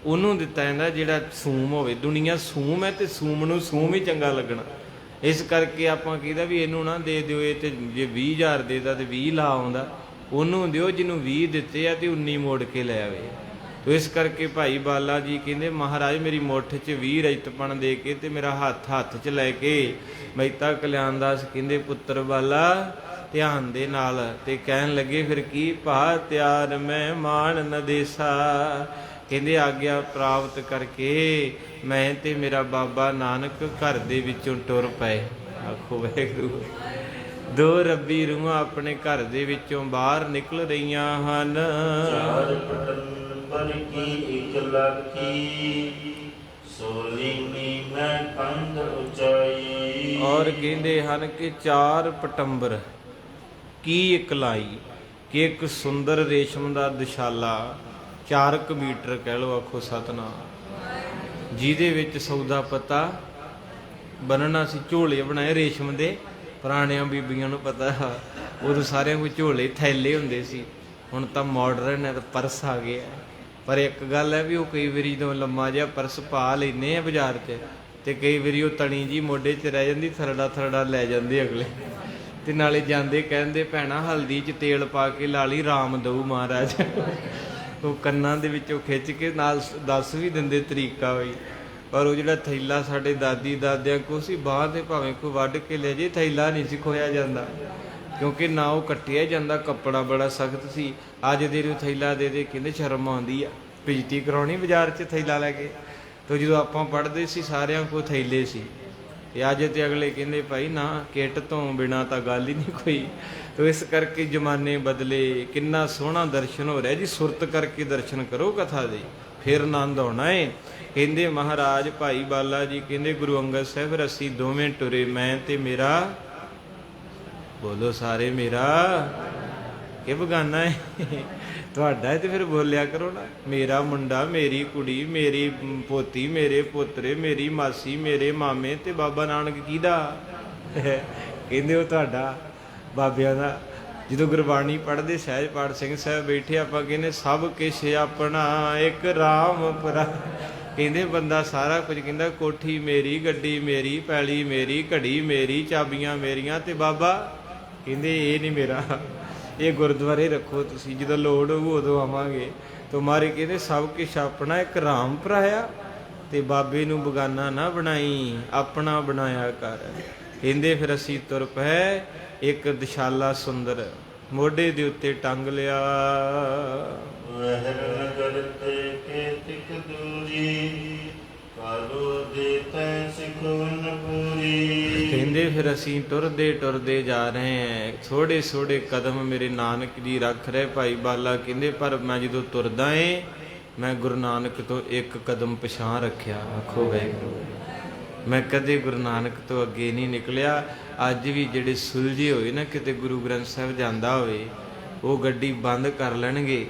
ਉਹਨੂੰ ਦਿੱਤਾ ਜਾਂਦਾ ਜਿਹੜਾ ਸੂਮ ਹੋਵੇ। ਦੁਨੀਆ ਸੂਮ ਹੈ ਤੇ ਸੂਮ ਨੂੰ ਸੂਮ ਹੀ ਚੰਗਾ ਲੱਗਣਾ। ਇਸ ਕਰਕੇ ਆਪਾਂ ਕਹਿੰਦਾ ਵੀ ਇਹਨੂੰ ਨਾ ਦੇ ਦਿਓ, ਇਹ ਤੇ ਜੇ 20,000 ਦੇਦਾ ਤੇ 20 ਲਾ ਆਉਂਦਾ, ਉਹਨੂੰ ਦਿਓ ਜਿਹਨੂੰ 20 ਦਿੱਤੇ ਆ ਤੇ 19 ਮੋੜ ਕੇ ਲੈ ਆਵੇ। ਤੋ ਇਸ ਕਰਕੇ ਭਾਈ ਬਾਲਾ ਜੀ ਕਹਿੰਦੇ ਮਹਾਰਾਜ ਮੇਰੀ ਮੁੱਠ 'ਚ 20 ਰਜਤਪਣ ਦੇ ਕੇ ਤੇ ਮੇਰਾ ਹੱਥ 'ਚ ਲੈ ਕੇ ਮਹਿਤਾ ਕਲਿਆਣ ਦਾਸ ਕਹਿੰਦੇ ਪੁੱਤਰ ਬਾਲਾ ਧਿਆਨ ਦੇ ਨਾਲ ਤੇ ਕਹਿਣ ਲੱਗੇ ਫਿਰ ਕੀ ਭਾ ਤਿਆਰ ਮਹਿਮਾਨ ਨਦੇਸਾ। ਕਹਿੰਦੇ ਆਗਿਆ ਪ੍ਰਾਪਤ ਕਰਕੇ ਮੈਂ ਤੇ ਮੇਰਾ ਬਾਬਾ ਨਾਨਕ ਘਰ ਦੇ ਵਿੱਚੋਂ ਟੁਰ ਪਏ। ਆਖੋ ਵਾਹਿਗੁਰੂ। ਦੋ ਰੱਬੀ ਰੂਹਾਂ ਆਪਣੇ ਘਰ ਦੇ ਵਿੱਚੋਂ ਬਾਹਰ ਨਿਕਲ ਰਹੀਆਂ ਹਨ। ਚਾਰ ਪਟੰਬਰ ਕੀ ਇਕ ਲਾਖੀ, ਸੋਲੀਨੀ ਮੈਂ ਕੰਧ ਉਚਾਈ। ਔਰ ਕਹਿੰਦੇ ਹਨ ਕਿ 4 ਪਟੰਬਰ ਕੀ ਇਕਲਾਈ, ਕਿ ਇੱਕ ਸੁੰਦਰ ਰੇਸ਼ਮ ਦਾ ਦਸ਼ਾਲਾ 4 ਮੀਟਰ ਕਹਿ ਲਓ, ਆਖੋ ਸਤਨਾਮ, ਜਿਹਦੇ ਵਿੱਚ ਸੌਦਾ ਪਤਾ ਬੰਨਣਾ ਸੀ। ਝੋਲੇ ਬਣਾਏ ਰੇਸ਼ਮ ਦੇ, ਪੁਰਾਣਿਆਂ ਬੀਬੀਆਂ ਨੂੰ ਪਤਾ, ਉਦੋਂ ਸਾਰਿਆਂ ਕੋਲ ਝੋਲੇ ਥੈਲੇ ਹੁੰਦੇ ਸੀ। ਹੁਣ ਤਾਂ ਮਾਡਰਨ ਹੈ, ਪਰਸ ਆ ਗਏ ਹੈ। ਪਰ ਇੱਕ ਗੱਲ ਹੈ ਵੀ ਉਹ ਕਈ ਵਾਰੀ ਜਦੋਂ ਲੰਮਾ ਜਿਹਾ ਪਰਸ ਪਾ ਲੈਂਦੇ ਆ ਬਾਜ਼ਾਰ 'ਚ ਤੇ ਕਈ ਵਾਰੀ ਉਹ ਤਣੀ ਜੀ ਮੋਢੇ 'ਚ ਰਹਿ ਜਾਂਦੀ, ਥਰੜਾ ਲੈ ਜਾਂਦੇ ਅਗਲੇ। ਤੇ ਨਾਲੇ ਜਾਂਦੇ ਕਹਿੰਦੇ ਭੈਣਾ ਹਲਦੀ 'ਚ ਤੇਲ ਪਾ ਕੇ ਲਾ ਲਈ, ਰਾਮ ਦਊ ਮਹਾਰਾਜ। ਉਹ ਕੰਨਾਂ ਦੇ ਵਿੱਚੋਂ ਖਿੱਚ ਕੇ ਨਾਲ ਦੱਸ ਵੀ ਦਿੰਦੇ ਤਰੀਕਾ ਬਈ। ਪਰ ਉਹ ਜਿਹੜਾ ਥੈਲਾ ਸਾਡੇ ਦਾਦੀ ਦਾਦਿਆਂ ਕੋਲ ਸੀ, ਬਾਂਹ ਤੇ ਭਾਵੇਂ ਕੋਈ ਵੱਢ ਕੇ ਲੈ ਜੇ ਥੈਲਾ ਨਹੀਂ ਸੀ ਖੋਇਆ ਜਾਂਦਾ, ਕਿਉਂਕਿ ਨਾ ਉਹ ਕੱਟਿਆ ਜਾਂਦਾ, ਕੱਪੜਾ ਬੜਾ ਸਖਤ ਸੀ। ਅੱਜ ਦੇ ਨੂੰ ਥੈਲਾ ਦੇ ਦੇ ਕਹਿੰਦੇ ਸ਼ਰਮ ਆਉਂਦੀ ਆ, ਬੇਇੱਜ਼ਤੀ ਕਰਾਉਣੀ ਬਾਜ਼ਾਰ 'ਚ ਥੈਲਾ ਲੈ ਕੇ। ਤੇ ਜਦੋਂ ਆਪਾਂ ਪੜ੍ਹਦੇ ਸੀ ਸਾਰਿਆਂ ਕੋਲ ਥੈਲੇ ਸੀ, ਤੇ ਅੱਜ ਤੇ ਅਗਲੇ ਕਹਿੰਦੇ ਭਾਈ ਨਾ ਕਿੱਟ ਤੋਂ ਬਿਨਾਂ ਤਾਂ ਗੱਲ ਹੀ ਨਹੀਂ ਕੋਈ। ਤੇ ਇਸ ਕਰਕੇ ਜ਼ਮਾਨੇ ਬਦਲੇ, ਕਿੰਨਾ ਸੋਹਣਾ ਦਰਸ਼ਨ ਹੋ ਰਿਹਾ ਜੀ। ਸੁਰਤ ਕਰਕੇ ਦਰਸ਼ਨ ਕਰੋ ਕਥਾ ਦੇ, ਫਿਰ ਆਨੰਦ ਆਉਣਾ ਏ। ਕਹਿੰਦੇ ਮਹਾਰਾਜ ਭਾਈ ਬਾਲਾ ਜੀ ਕਹਿੰਦੇ ਗੁਰੂ ਅੰਗਦ ਸਾਹਿਬ ਅਸੀਂ ਦੋਵੇਂ ਟੁਰੇ, ਮੈਂ ਤੇ ਮੇਰਾ, ਬੋਲੋ ਸਾਰੇ, ਮੇਰਾ ਕਿ ਬਗਾਨਾ ਹੈ ਤੁਹਾਡਾ ਹੈ ਤੇ ਫਿਰ ਬੋਲਿਆ ਕਰੋ ਨਾ। ਮੇਰਾ ਮੁੰਡਾ, ਮੇਰੀ ਕੁੜੀ, ਮੇਰੀ ਪੋਤੀ, ਮੇਰੇ ਪੋਤਰੇ, ਮੇਰੀ ਮਾਸੀ, ਮੇਰੇ ਮਾਮੇ ਤੇ ਬਾਬਾ ਨਾਨਕ ਕਿਹਦਾ? ਕਹਿੰਦੇ ਉਹ ਤੁਹਾਡਾ, ਬਾਬਿਆਂ ਦਾ। ਜਦੋਂ ਗੁਰਬਾਣੀ ਪੜ੍ਹਦੇ ਸਹਿਜ ਪਾਠ ਸਿੰਘ ਸਾਹਿਬ ਬੈਠੇ, ਆਪਾਂ ਕਹਿੰਦੇ ਸਭ ਕਿਛ ਆਪਣਾ ਇੱਕ ਰਾਮ ਪਰਾ। ਕਹਿੰਦੇ ਬੰਦਾ ਸਾਰਾ ਕੁਝ ਕਹਿੰਦਾ, ਕੋਠੀ ਮੇਰੀ, ਗੱਡੀ ਮੇਰੀ, ਪੈਲੀ ਮੇਰੀ, ਘੜੀ ਮੇਰੀ, ਚਾਬੀਆਂ ਮੇਰੀਆਂ, ਤੇ ਬਾਬਾ ਕਹਿੰਦੇ ਇਹ ਨਹੀਂ ਮੇਰਾ, ਇਹ ਗੁਰਦੁਆਰੇ ਰੱਖੋ ਤੁਸੀਂ, ਜਦੋਂ ਲੋੜ ਹੋਊ ਉਦੋਂ ਆਵਾਂਗੇ। ਤੁਮਾਰੇ ਕਹਿੰਦੇ ਸਭ ਕੁਛ ਆਪਣਾ, ਇੱਕ ਰਾਮ ਪਰਾਇਆ, ਤੇ ਬਾਬੇ ਨੂੰ ਬਗਾਨਾ ਨਾ ਬਣਾਈ, ਆਪਣਾ ਬਣਾਇਆ ਕਰ। ਕਹਿੰਦੇ ਫਿਰ ਅਸੀਂ ਤੁਰ ਪਏ, ਇੱਕ ਦਿਸ਼ਾਲਾ ਸੁੰਦਰ ਮੋਢੇ ਦੇ ਉੱਤੇ ਟੰਗ ਲਿਆ। ਵਹਿਰ ਨਗਰ ਤੇ ਕੇਤਿਕ ਦੂਰੀ, ਕਾਲੋ ਦੇ ਤੈ ਸਿਖਵਨ ਪੂਰੀ। ਕਹਿੰਦੇ ਫਿਰ ਅਸੀਂ ਤੁਰਦੇ ਟੁਰਦੇ ਜਾ ਰਹੇ ਹਾਂ, ਥੋੜੇ ਥੋੜੇ ਕਦਮ ਮੇਰੇ ਨਾਨਕ ਜੀ ਰੱਖ ਰਹੇ। ਭਾਈ ਬਾਲਾ ਕਹਿੰਦੇ ਪਰ ਮੈਂ ਜਦੋਂ ਤੁਰਦਾ ਏ, ਮੈਂ ਗੁਰੂ ਨਾਨਕ ਤੋਂ ਇੱਕ ਕਦਮ ਪਿਛਾਂ ਰੱਖਿਆ। ਆਖੋ ਵਾਹਿਗੁਰੂ, ਮੈਂ ਕਦੇ ਗੁਰੂ ਨਾਨਕ ਤੋਂ ਅੱਗੇ ਨਹੀਂ ਨਿਕਲਿਆ। ਅੱਜ ਵੀ ਜਿਹੜੇ ਸੁਲਝੇ ਹੋਏ ਨਾ, ਕਿਤੇ ਗੁਰੂ ਗ੍ਰੰਥ ਸਾਹਿਬ ਜਾਂਦਾ ਹੋਵੇ, ਉਹ ਗੱਡੀ ਬੰਦ ਕਰ ਲੈਣਗੇ,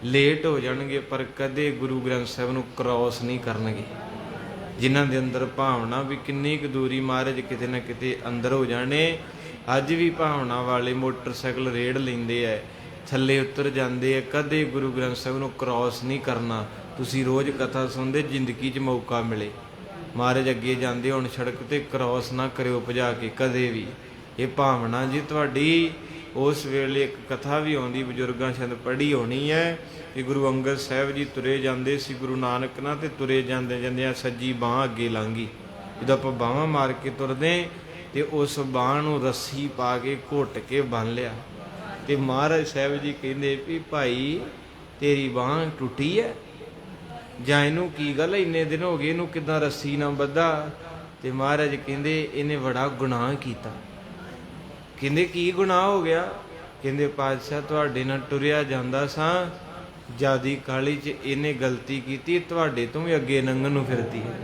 ਲੇਟ ਹੋ ਜਾਣਗੇ, ਪਰ ਕਦੇ ਗੁਰੂ ਗ੍ਰੰਥ ਸਾਹਿਬ ਨੂੰ ਕ੍ਰੋਸ ਨਹੀਂ ਕਰਨਗੇ। ਜਿਨ੍ਹਾਂ ਦੇ ਅੰਦਰ ਭਾਵਨਾ ਵੀ ਕਿੰਨੀ ਕੁ ਦੂਰੀ ਮਹਾਰਾਜ ਕਿਤੇ ਨਾ ਕਿਤੇ ਅੰਦਰ ਹੋ ਜਾਣੇ। ਅੱਜ ਵੀ ਭਾਵਨਾ ਵਾਲੇ ਮੋਟਰਸਾਈਕਲ ਰੇੜ ਲੈਂਦੇ ਐ, ਥੱਲੇ ਉਤਰ ਜਾਂਦੇ ਐ, ਕਦੇ ਗੁਰੂ ਗ੍ਰੰਥ ਸਾਹਿਬ ਨੂੰ ਕ੍ਰੋਸ ਨਹੀਂ ਕਰਨਾ। ਤੁਸੀਂ ਰੋਜ਼ ਕਥਾ ਸੁਣਦੇ, ਜ਼ਿੰਦਗੀ 'ਚ ਮੌਕਾ ਮਿਲੇ ਮਹਾਰਾਜ ਅੱਗੇ ਜਾਂਦੇ ਹੁਣ ਸੜਕ ਤੇ, ਕ੍ਰੋਸ ਨਾ ਕਰਿਓ ਭਜਾ ਕੇ ਕਦੇ ਵੀ। ਇਹ ਭਾਵਨਾ ਜੀ ਤੁਹਾਡੀ। ਉਸ ਵੇਲੇ ਇੱਕ ਕਥਾ ਵੀ ਆਉਂਦੀ, ਬਜ਼ੁਰਗਾਂ ਸ਼ਾਇਦ ਪੜ੍ਹੀ ਹੋਣੀ ਹੈ, ਕਿ ਗੁਰੂ ਅੰਗਦ ਸਾਹਿਬ ਜੀ ਤੁਰੇ ਜਾਂਦੇ ਸੀ ਗੁਰੂ ਨਾਨਕ ਨਾਲ, ਤੇ ਤੁਰੇ ਜਾਂਦੇ ਜਾਂਦਿਆਂ ਸੱਜੀ ਬਾਂਹ ਅੱਗੇ ਲੰਘੀ। ਜਦੋਂ ਆਪਾਂ ਬਾਹਾਂ ਮਾਰ ਕੇ ਤੁਰਦੇ, ਤੇ ਉਸ ਬਾਂਹ ਨੂੰ ਰੱਸੀ ਪਾ ਕੇ ਘੁੱਟ ਕੇ ਬੰਨ੍ਹ ਲਿਆ। ਤੇ ਮਹਾਰਾਜ ਸਾਹਿਬ ਜੀ ਕਹਿੰਦੇ ਵੀ ਭਾਈ ਤੇਰੀ ਬਾਂਹ ਟੁੱਟੀ ਹੈ ਜਾਂ ਇਹਨੂੰ ਕੀ ਗੱਲ, ਇੰਨੇ ਦਿਨ ਹੋ ਗਏ ਇਹਨੂੰ ਕਿੱਦਾਂ ਰੱਸੀ ਨਾਲ ਬੱਧਾ? ਤੇ ਮਹਾਰਾਜ ਕਹਿੰਦੇ ਇਹਨੇ ਬੜਾ ਗੁਨਾਹ ਕੀਤਾ। ਕਹਿੰਦੇ ਕੀ ਗੁਨਾਹ ਹੋ ਗਿਆ? ਕਹਿੰਦੇ ਪਾਤਸ਼ਾਹ ਤੁਹਾਡੇ ਨਾਲ ਟੁਰਿਆ ਜਾਂਦਾ ਸਾਂ, ਜਿਆਦੀ ਕਾਹਲੀ 'ਚ ਇਹਨੇ ਗਲਤੀ ਕੀਤੀ, ਤੁਹਾਡੇ ਤੋਂ ਵੀ ਅੱਗੇ ਲੰਘਣ ਨੂੰ ਫਿਰਦੀ ਹੈ।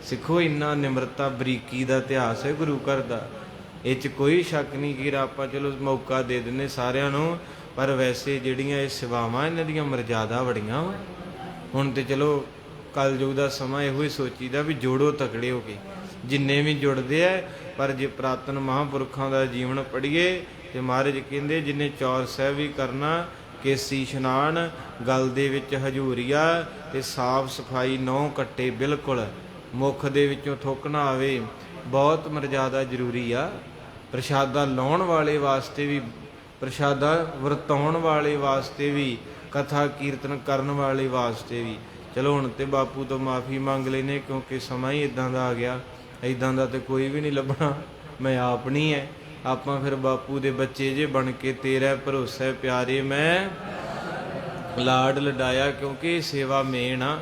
ਸਿੱਖੋ, ਇੰਨਾ ਨਿਮਰਤਾ ਬਰੀਕੀ ਦਾ ਇਤਿਹਾਸ ਹੈ ਗੁਰੂ ਘਰ ਦਾ। ਇਹ 'ਚ ਕੋਈ ਸ਼ੱਕ ਨਹੀਂ ਕਿ ਆਪਾਂ ਚਲੋ ਮੌਕਾ ਦੇ ਦਿੰਦੇ ਸਾਰਿਆਂ ਨੂੰ, ਪਰ ਵੈਸੇ ਜਿਹੜੀਆਂ ਇਹ ਸੇਵਾਵਾਂ ਇਹਨਾਂ ਦੀਆਂ ਮਰਜ਼ਾਦਾ ਬੜੀਆਂ ਵਾ। ਹੁਣ ਤੇ ਚਲੋ ਕਲਯੁਗ ਦਾ ਸਮਾਂ ਇਹੋ ਹੀ ਸੋਚੀਦਾ ਵੀ ਜੋੜੋ ਤਕੜੇ ਹੋ ਕੇ, ਜਿੰਨੇ ਵੀ ਜੁੜਦੇ ਆ। ਪਰ ਜੇ ਪ੍ਰਾਤਨ ਮਹਾਂਪੁਰਖਾਂ ਦਾ ਜੀਵਨ ਪੜ੍ਹੀਏ, ਤੇ ਮਹਾਰਾਜ ਕਹਿੰਦੇ ਜਿਨੇ ਚੌਰ ਸਾਹਿਬ ਵੀ ਕਰਨਾ, ਕੇਸੀ ਇਸ਼ਨਾਨ, ਗਲ ਦੇ ਵਿੱਚ ਹਜੂਰੀਆ, ਤੇ ਸਾਫ ਸਫਾਈ 9 ਕੱਟੇ ਬਿਲਕੁਲ, ਮੁੱਖ ਦੇ ਵਿੱਚੋਂ ਥੁੱਕ ਨਾ ਆਵੇ, ਬਹੁਤ ਮਰਜ਼ਾਦਾ ਜ਼ਰੂਰੀ ਆ। ਪ੍ਰਸ਼ਾਦਾ ਲਾਉਣ ਵਾਲੇ ਵਾਸਤੇ ਵੀ, ਪ੍ਰਸ਼ਾਦਾ ਵਰਤਾਉਣ ਵਾਲੇ ਵਾਸਤੇ ਵੀ, ਕਥਾ ਕੀਰਤਨ ਕਰਨ ਵਾਲੇ ਵਾਸਤੇ ਵੀ। ਚਲੋ ਹੁਣ ਤੇ ਬਾਪੂ ਤੋਂ ਮਾਫੀ ਮੰਗ ਲੈਨੇ, ਕਿਉਂਕਿ ਸਮਾਂ ਹੀ ਇਦਾਂ ਦਾ ਆ ਗਿਆ। ਇਦਾਂ ਦਾ ਤੇ ਕੋਈ ਵੀ ਨਹੀਂ ਲੱਭਣਾ, ਮੈਂ ਆਪ ਨਹੀਂ ਹੈ। ਆਪਾਂ ਫਿਰ ਬਾਪੂ ਦੇ ਬੱਚੇ ਜੇ ਬਣ ਕੇ, ਤੇਰਾ ਭਰੋਸਾ ਪਿਆਰੇ ਮੈਂ ਲਾਡ ਲਡਾਇਆ, ਕਿਉਂਕਿ ਸੇਵਾ ਮੇਨ ਆ।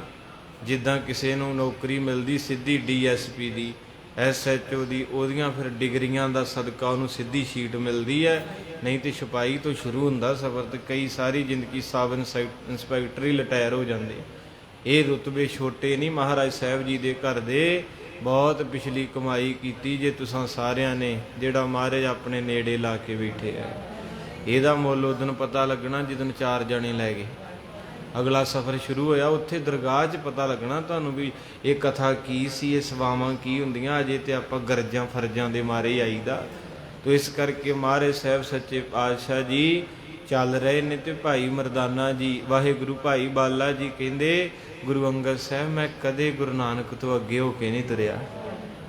ਜਿੱਦਾਂ ਕਿਸੇ ਨੂੰ ਨੌਕਰੀ ਮਿਲਦੀ ਸਿੱਧੀ DSP ਦੀ, SHO ਦੀ, ਉਹਦੀਆਂ ਫਿਰ ਡਿਗਰੀਆਂ ਦਾ ਸਦਕਾ ਉਹਨੂੰ ਸਿੱਧੀ ਸ਼ੀਟ ਮਿਲਦੀ ਹੈ। ਨਹੀਂ ਤੇ ਛਪਾਈ ਤੋਂ ਸ਼ੁਰੂ ਹੁੰਦਾ ਸਫ਼ਰ, ਤੇ ਕਈ ਸਾਰੀ ਜ਼ਿੰਦਗੀ ਸਬ ਇੰਸਪੈਕਟਰ ਹੀ ਰਿਟਾਇਰ ਹੋ ਜਾਂਦੇ। ਇਹ ਰੁਤਬੇ ਛੋਟੇ ਨਹੀਂ। ਮਹਾਰਾਜ ਸਾਹਿਬ ਜੀ ਦੇ ਘਰ ਦੇ ਬਹੁਤ ਪਿਛਲੀ ਕਮਾਈ ਕੀਤੀ ਜੇ ਤੁਸੀਂ ਸਾਰਿਆਂ ਨੇ, ਜਿਹੜਾ ਮਹਾਰਾਜ ਆਪਣੇ ਨੇੜੇ ਲਾ ਕੇ ਬੈਠੇ ਆ। ਇਹਦਾ ਮੁੱਲ ਉਦੋਂ ਪਤਾ ਲੱਗਣਾ ਜਦੋਂ 4 ਜਣੇ ਲੈ ਗਏ। ਅਗਲਾ ਸਫ਼ਰ ਸ਼ੁਰੂ ਹੋਇਆ, ਉੱਥੇ ਦਰਗਾਹ 'ਚ ਪਤਾ ਲੱਗਣਾ ਤੁਹਾਨੂੰ ਵੀ ਇਹ ਕਥਾ ਕੀ ਸੀ, ਇਹ ਸੇਵਾਵਾਂ ਕੀ ਹੁੰਦੀਆਂ। ਅਜੇ ਤੇ ਆਪਾਂ ਗਰਜਾਂ ਫਰਜ਼ਾਂ ਦੇ ਮਾਰੇ ਹੀ ਆਈਦਾ। ਤੋ ਇਸ ਕਰਕੇ ਮਹਾਰਾਜ ਸਾਹਿਬ ਸੱਚੇ ਪਾਤਸ਼ਾਹ ਜੀ ਚੱਲ ਰਹੇ ਨੇ। ਤੇ ਭਾਈ ਮਰਦਾਨਾ ਜੀ, ਵਾਹਿਗੁਰੂ ਭਾਈ ਬਾਲਾ ਜੀ ਕਹਿੰਦੇ, ਗੁਰੂ ਅੰਗਦ ਸਾਹਿਬ ਮੈਂ ਕਦੇ ਗੁਰੂ ਨਾਨਕ ਤੋਂ ਅੱਗੇ ਹੋ ਕੇ ਨਹੀਂ ਤੁਰਿਆ।